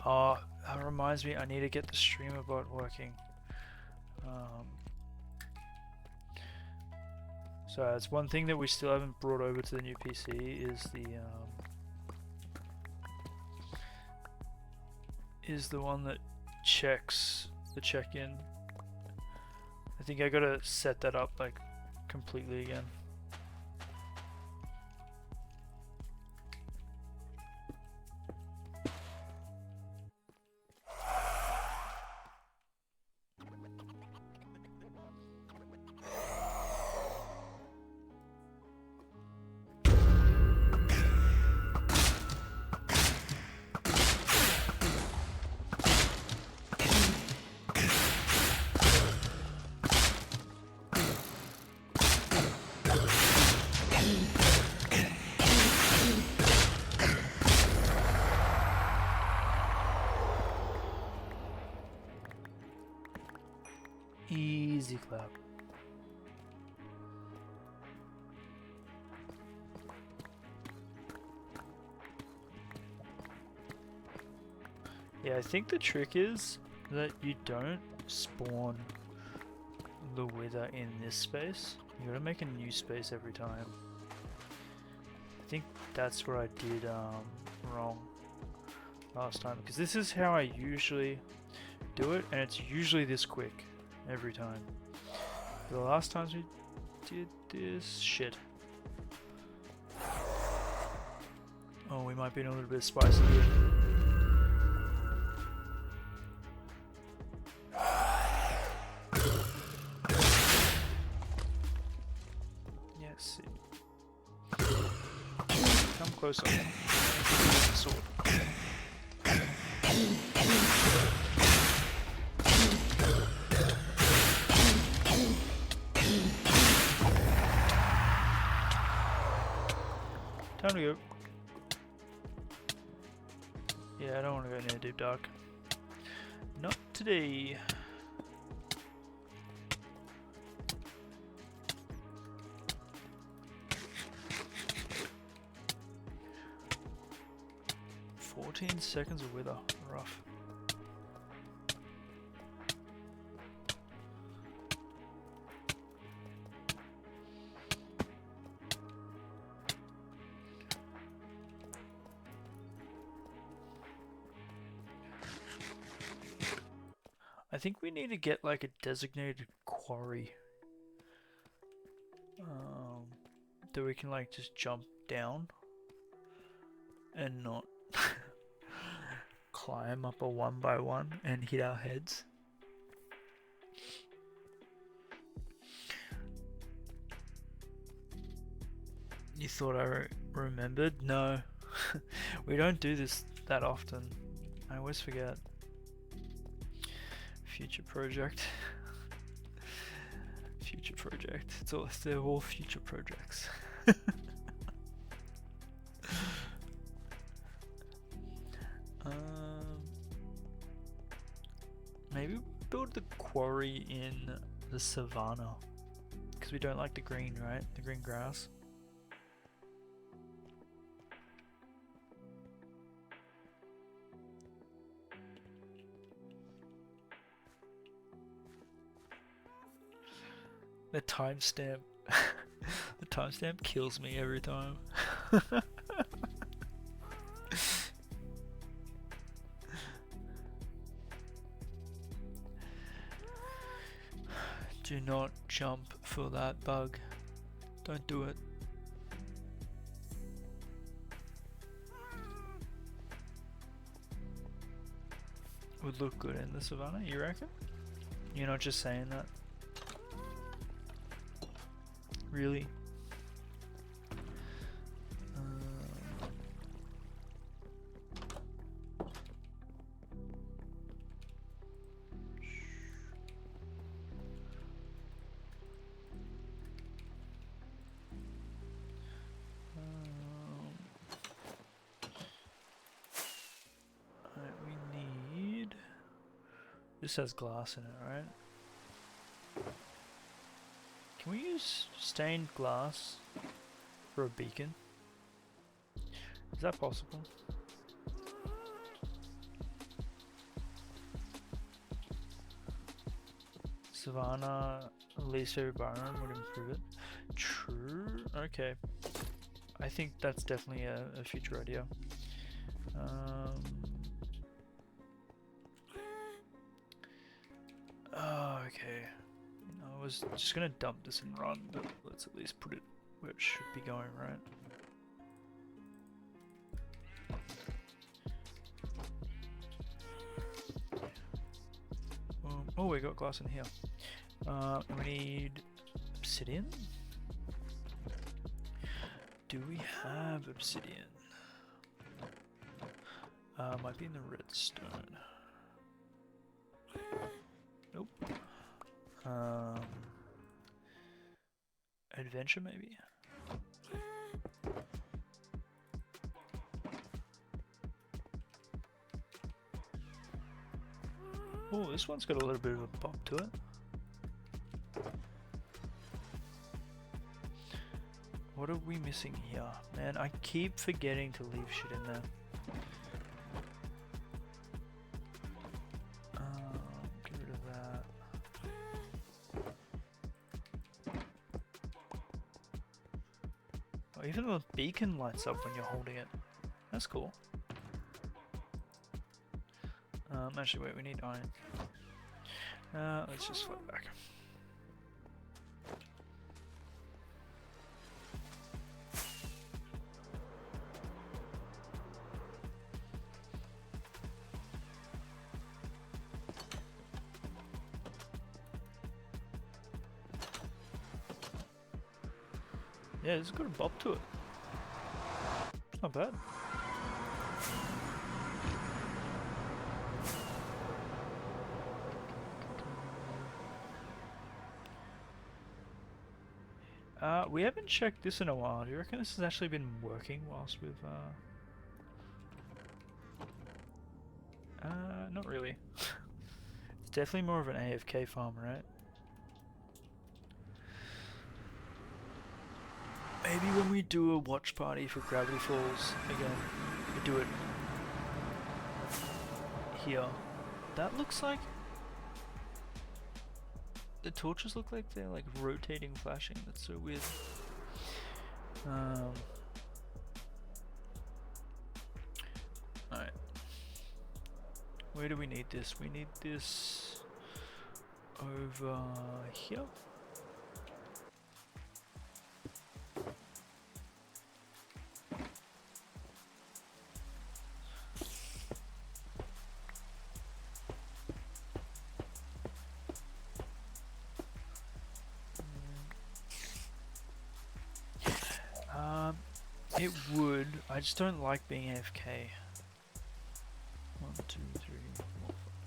A: Oh, that reminds me, I need to get the streamer bot working. So that's one thing that we still haven't brought over to the new PC is the one that checks the check-in. I think I gotta set that up like completely again. Easy clap. Yeah, I think the trick is that you don't spawn the wither in this space. You gotta make a new space every time. I think that's what I did wrong last time, because this is how I usually do it, and it's usually this quick every time. The last times we did this shit. Oh, we might be in a little bit spicy here. Yes. Come closer. Sword. Time to go. Yeah, I don't want to go near Deep Dark. Not today. "14 seconds of wither." Rough. I think we need to get like a designated quarry that we can like just jump down and not climb up a one by one and hit our heads. You thought I remembered? No. We don't do this that often. I always forget. Future project. Future project. They're all future projects. Maybe build the quarry in the savannah. Because we don't like the green, right? The green grass. The timestamp. The timestamp kills me every time. Do not jump for that bug. Don't do it. Would look good in the savannah, you reckon? You're not just saying that. Really? Alright, we need... This has glass in it, right? Can we use stained glass for a beacon? Is that possible? Savannah, least favorite biome would improve it. True. Okay. I think that's definitely a future idea. Oh, okay. I was just gonna dump this and run, but let's at least put it where it should be going, right? Oh, we got glass in here. We need obsidian. Do we have obsidian? Might be in the redstone. Nope. Adventure maybe? Oh, this one's got a little bit of a pop to it. What are we missing here? Man, I keep forgetting to leave shit in there. Get rid of that. Oh, even the beacon lights up when you're holding it. That's cool. Actually, wait, we need iron. Let's just flip back. Yeah, it's got a bop to it. It's not bad. We haven't checked this in a while. Do you reckon this has actually been working whilst we've, not really. It's definitely more of an AFK farm, right? Maybe when we do a watch party for Gravity Falls again, we do it here. That looks like... The torches look like they're like rotating, flashing. That's so weird. Alright. Where do we need this? We need this over here. It would. I just don't like being AFK. 1, 2, 3, 4,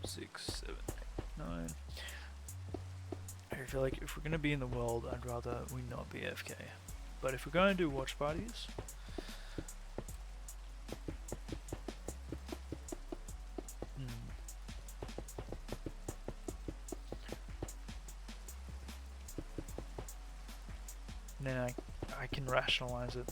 A: 5, 6, 7, 8, 9. I feel like if we're gonna be in the world, I'd rather we not be AFK. But if we're going to do watch parties, then I can rationalize it.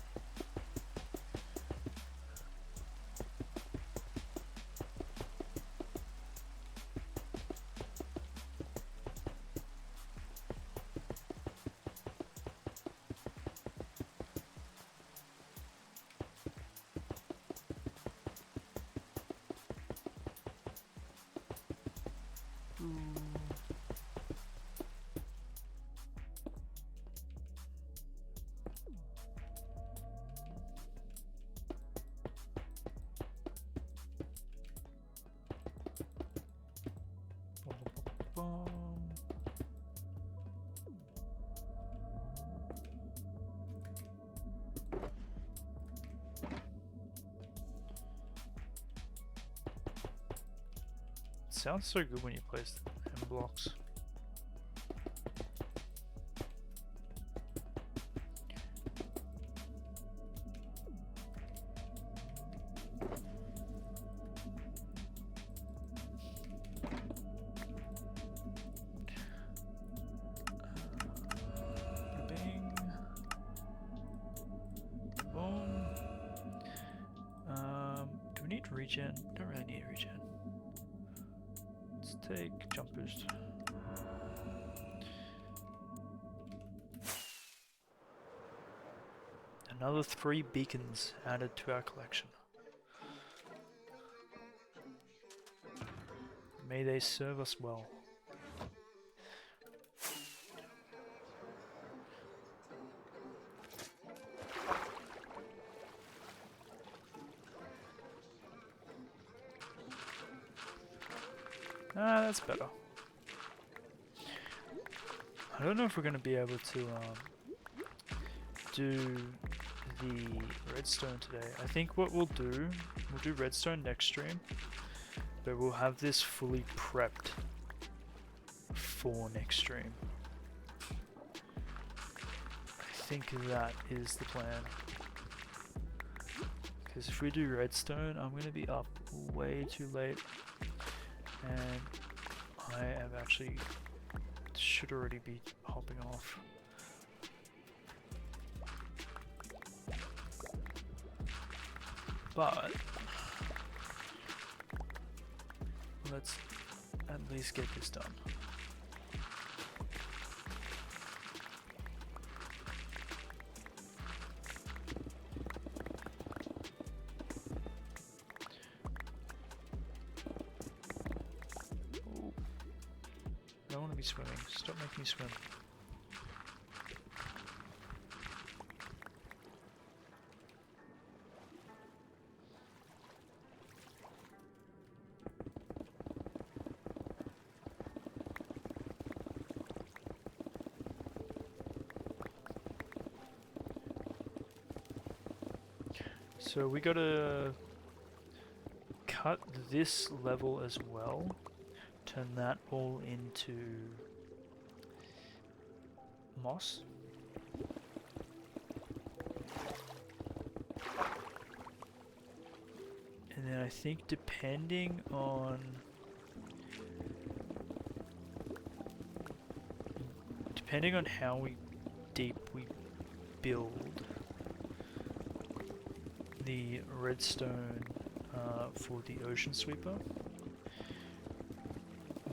A: Sounds so good when you place M blocks. Bing. Boom. Do we need regen? Don't really need regen. Let's take jump boost. Another 3 beacons added to our collection. May they serve us well. Ah, that's better. I don't know if we're going to be able to do the redstone today. I think what we'll do redstone next stream, but we'll have this fully prepped for next stream. I think that is the plan. Because if we do redstone, I'm going to be up way too late. And I am actually should already be hopping off. But let's at least get this done. I don't want to be swimming. Stop making me swim. So we gotta cut this level as well. Turn that all into moss. And then I think depending on how deep we build the redstone for the ocean sweeper,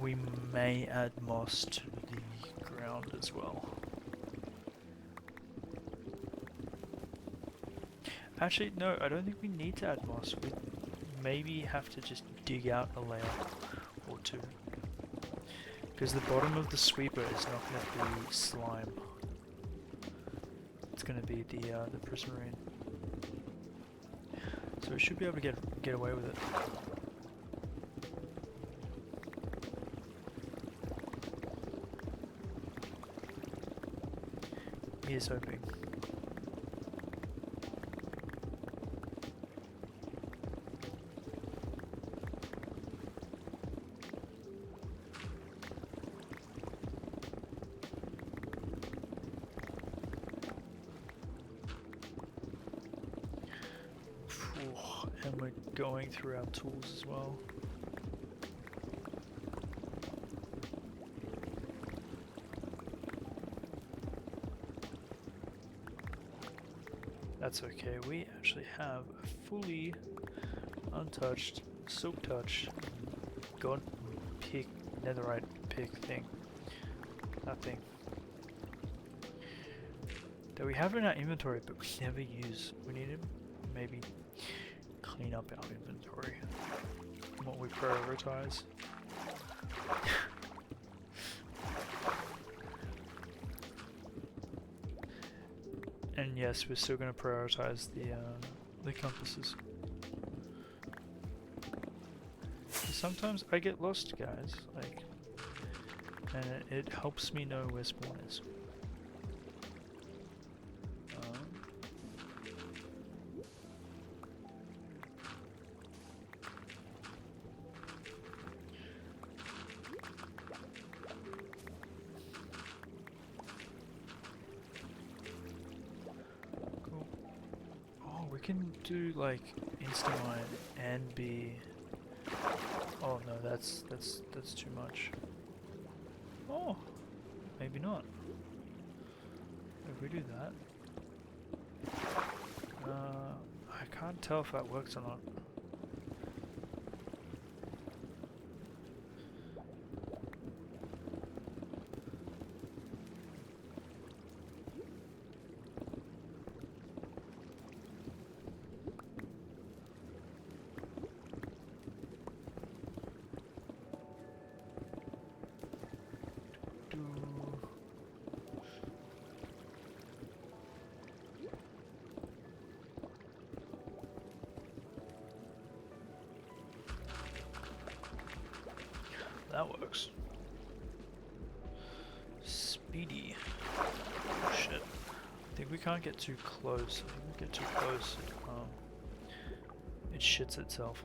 A: we may add moss to the ground as well. Actually, no, I don't think we need to add moss. We maybe have to just dig out a layer or two. Because the bottom of the sweeper is not going to be slime. It's going to be the prismarine. So we should be able to get away with it. Here's hoping. And we're going through our tools as well. That's okay, we actually have a fully untouched, silk touch, god pick, netherite pick thing. That thing. That we have in our inventory but we never use. We need to maybe clean up our inventory. What we prioritize. And yes, we're still going to prioritize the compasses. Sometimes I get lost, guys. Like, and it helps me know where spawn is. Can do like Instamine and be. Oh no, that's too much. Oh, maybe not. If we do that, I can't tell if that works or not. That works. Speedy. Oh, shit. I think we can't get too close. If we get too close, it shits itself.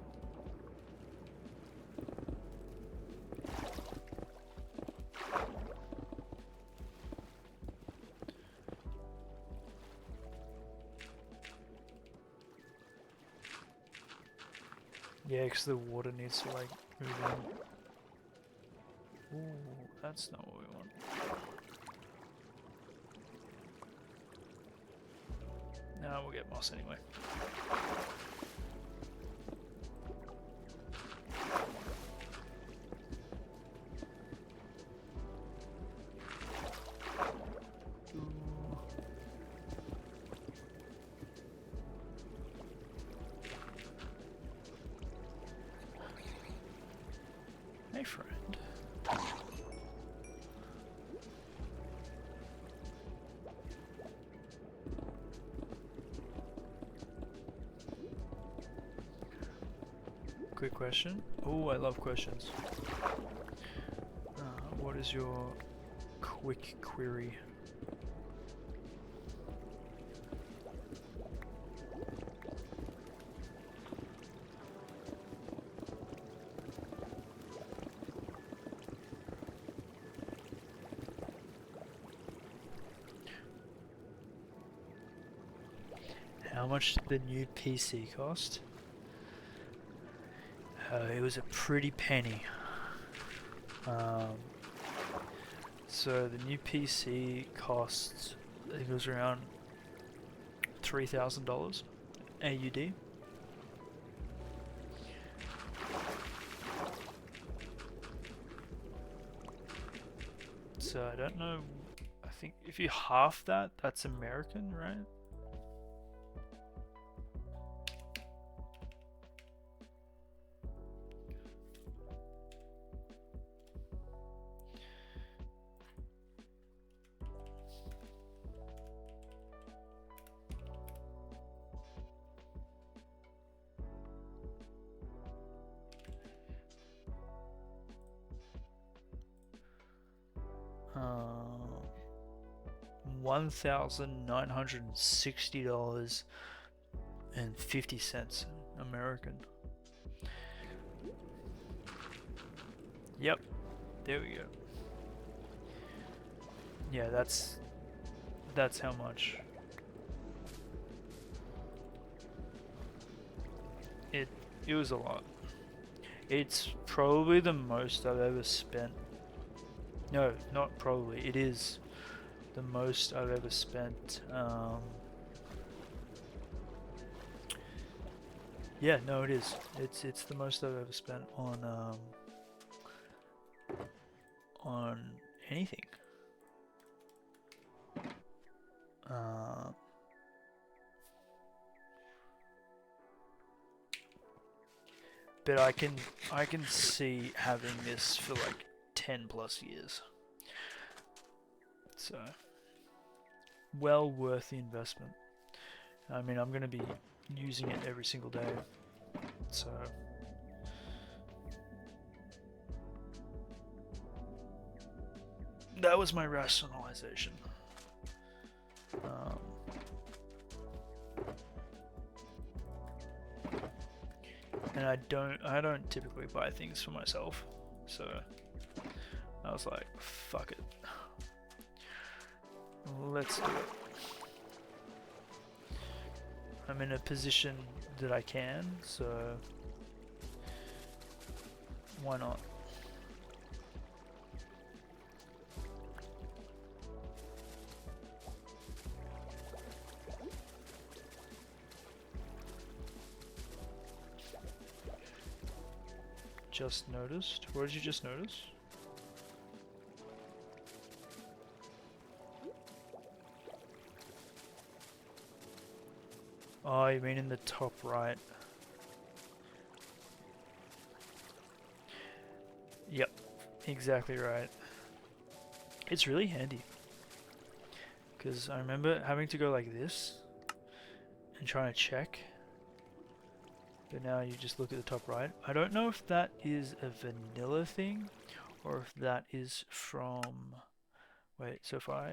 A: Yeah, because the water needs to like move in. Ooh, that's not what we want. No, we'll get moss anyway. Hey, friend. Quick question. Oh, I love questions. What is your quick query? how much did the new PC cost? It was a pretty penny. So the new PC costs, I think it was around $3,000 AUD. So I don't know, I think if you half that, that's American, right? $1,960.50 American. Yep, there we go. Yeah, that's how much. It was a lot. It's probably the most I've ever spent. No, not probably. It is the most I've ever spent. Yeah, no, it is. It's the most I've ever spent on anything. But I can see having this for like 10 plus years. So well worth the investment. I mean, I'm going to be using it every single day. So that was my rationalization. And I don't typically buy things for myself, so I was like, fuck it, let's do it. I'm in a position that I can, so why not? Just noticed. What did you just notice? Oh, you mean in the top right? Yep, exactly right. It's really handy, because I remember having to go like this and trying to check. But now you just look at the top right. I don't know if that is a vanilla thing or if that is from... Wait, so if I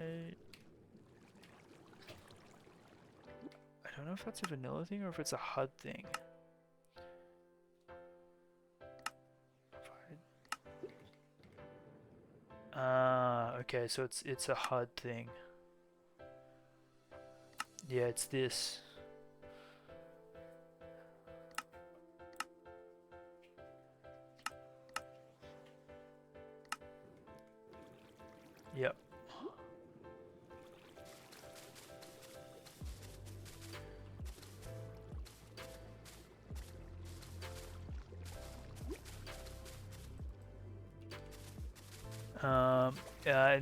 A: don't know if that's a vanilla thing or if it's a HUD thing. Okay, so it's a HUD thing. Yeah, it's this. Yep.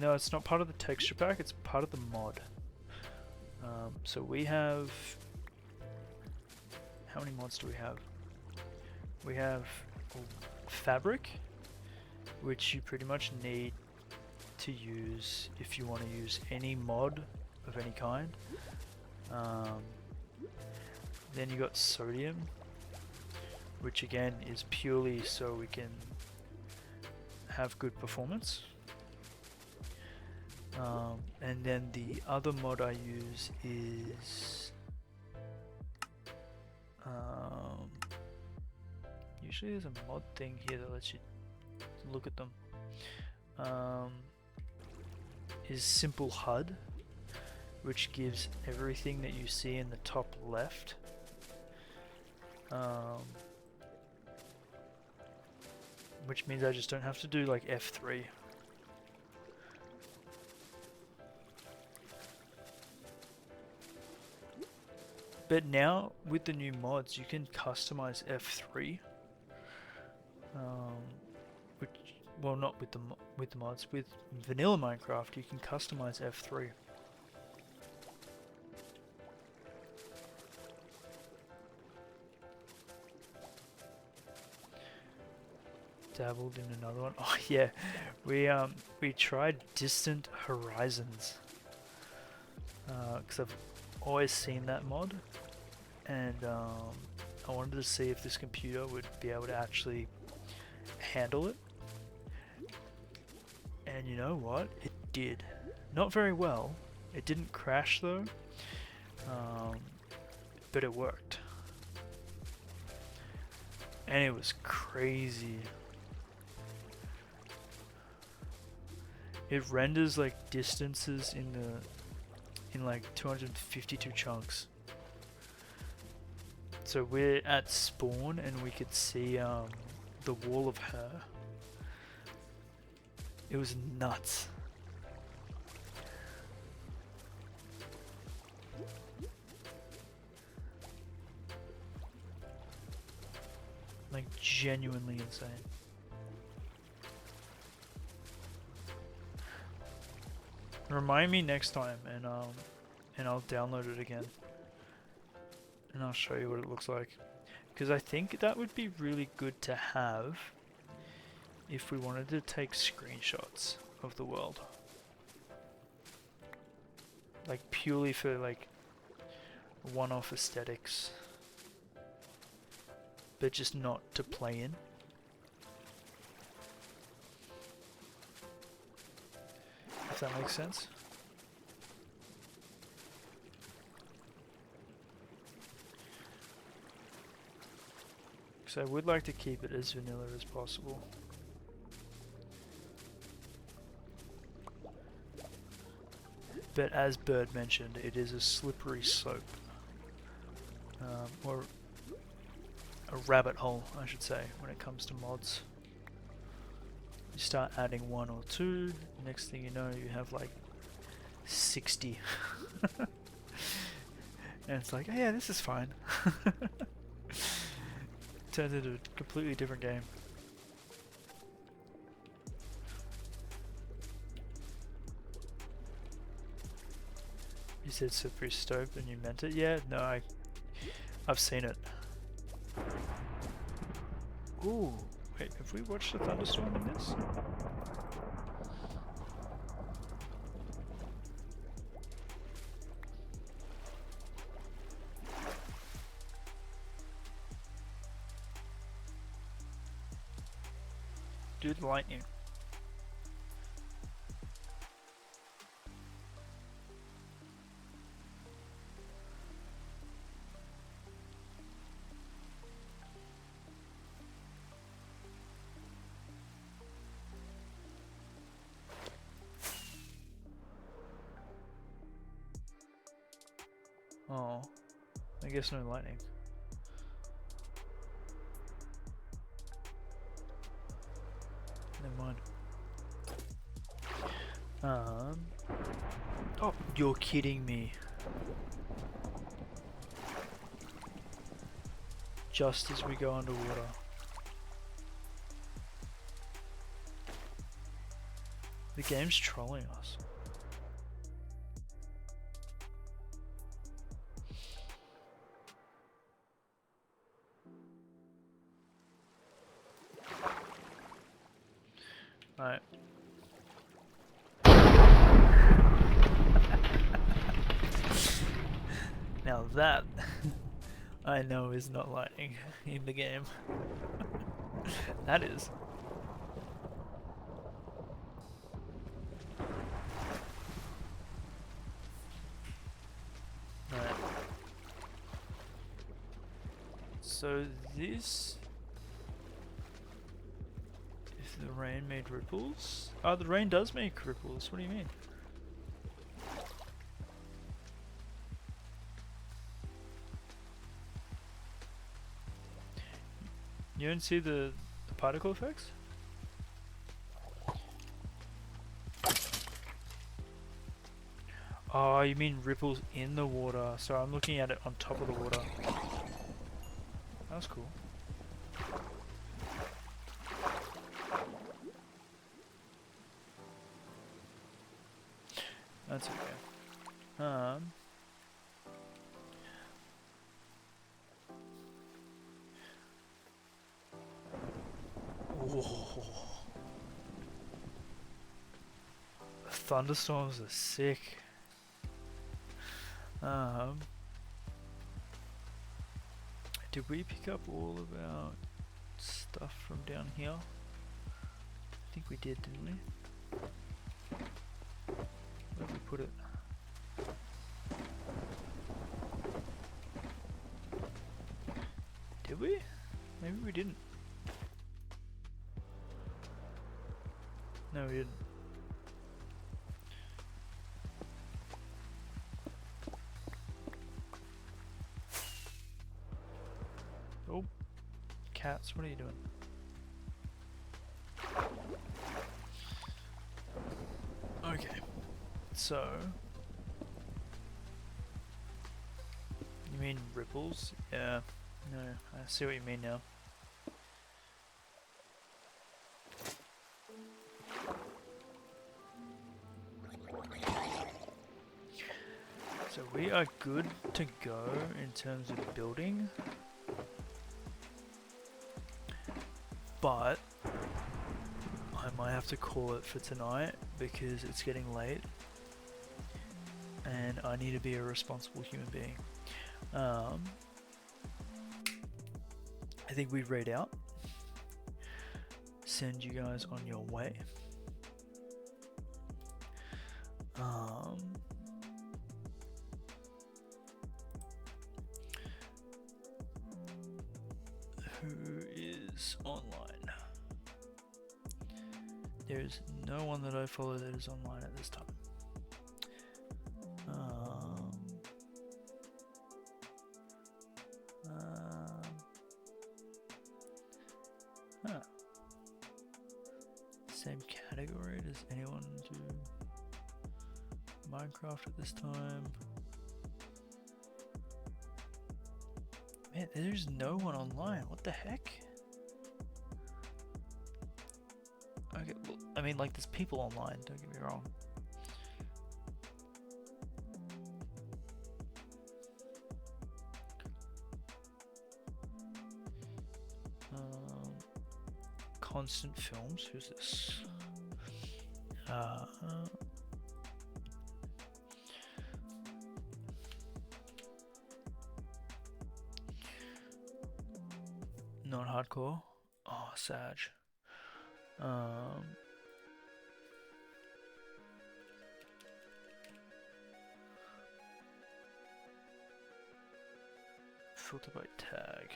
A: No, it's not part of the texture pack, it's part of the mod. So we have... How many mods do we have? We have Fabric, which you pretty much need to use if you want to use any mod of any kind. Then you got Sodium, which again is purely so we can have good performance. And then the other mod I use is usually there's a mod thing here that lets you look at them. Is Simple HUD, which gives everything that you see in the top left. Which means I just don't have to do like F3. But now with the new mods, you can customize F3. Which, well, not with the mods. With vanilla Minecraft, you can customize F3. Dabbled in another one. Oh yeah, we tried Distant Horizons because I've always seen that mod, and I wanted to see if this computer would be able to actually handle it. And you know what? It did. Not very well. It didn't crash though, but it worked, and it was crazy. It renders like distances in like 252 chunks. So we're at spawn and we could see the wall of her. It was nuts. Like genuinely insane. Remind me next time, and I'll download it again, and I'll show you what it looks like. Because I think that would be really good to have if we wanted to take screenshots of the world, like purely for like one-off aesthetics, but just not to play in. If that makes sense. Because I would like to keep it as vanilla as possible. But as Bird mentioned, it is a slippery slope. Or a rabbit hole, I should say, when it comes to mods. You start adding one or two, next thing you know you have like 60. And it's like, oh yeah, this is fine. Turns into a completely different game. You said slippery slope and you meant it? Yeah, no, I've seen it. Ooh. Wait, have we watched a thunderstorm in this? Do the lightning. Oh, I guess no lightning. Never mind. Oh, you're kidding me. Just as we go underwater. The game's trolling us. Alright. Now that I know is not lightning in the game. That is. Alright. So this... The rain made ripples? Oh, the rain does make ripples. What do you mean? You don't see the particle effects? Oh, you mean ripples in the water. So I'm looking at it on top of the water. That's cool. That's okay. Whoa. Thunderstorms are sick. Did we pick up all of our stuff from down here? I think we did, didn't we? Where did we put it? Did we? Maybe we didn't. No, we didn't. Oh, cats, what are you doing? Okay, so you mean ripples? Yeah, no, I see what you mean now. So we are good to go in terms of building, but I might have to call it for tonight because it's getting late and I need to be a responsible human being. I think we raid out, send you guys on your way. Who is online? There's no one that I follow that is online at this time. Same category. Does anyone do Minecraft at this time? Man, there's no one online. What the heck? Okay, well, I mean, like, there's people online, don't get me wrong. Constant Films, who's this? Not hardcore. Oh, Sag. Filter by tag.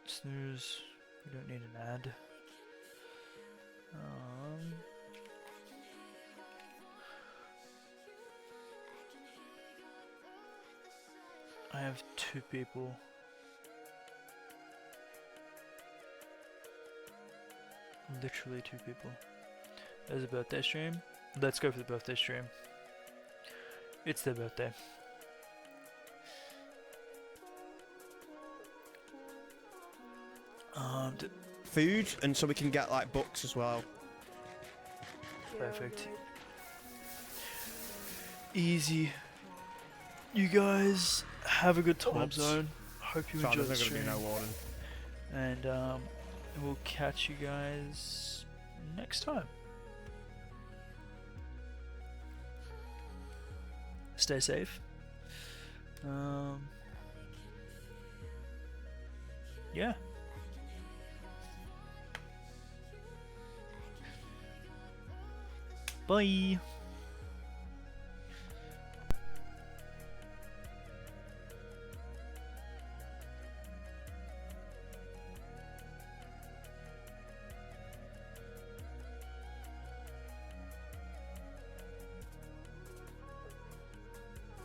A: Snooze, we don't need an ad. I have 2 people. Literally 2 people. There's a birthday stream. Let's go for the birthday stream. It's their birthday.
C: Food, and so we can get like books as well.
A: Perfect. Easy. You guys have a good time zone. Hope you enjoy the stream.
C: There's not gonna be no warning.
A: And we'll catch you guys next time. Stay safe. Yeah. Bye.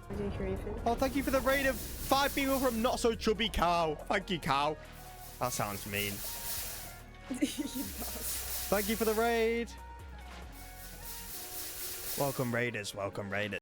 D: I didn't hear anything.
C: Oh, thank you for the raid of 5 people from Not So Chubby Cow. Thank you, Cow. That sounds mean.
D: He does.
C: Thank you for the raid. Welcome, raiders. Welcome, raiders.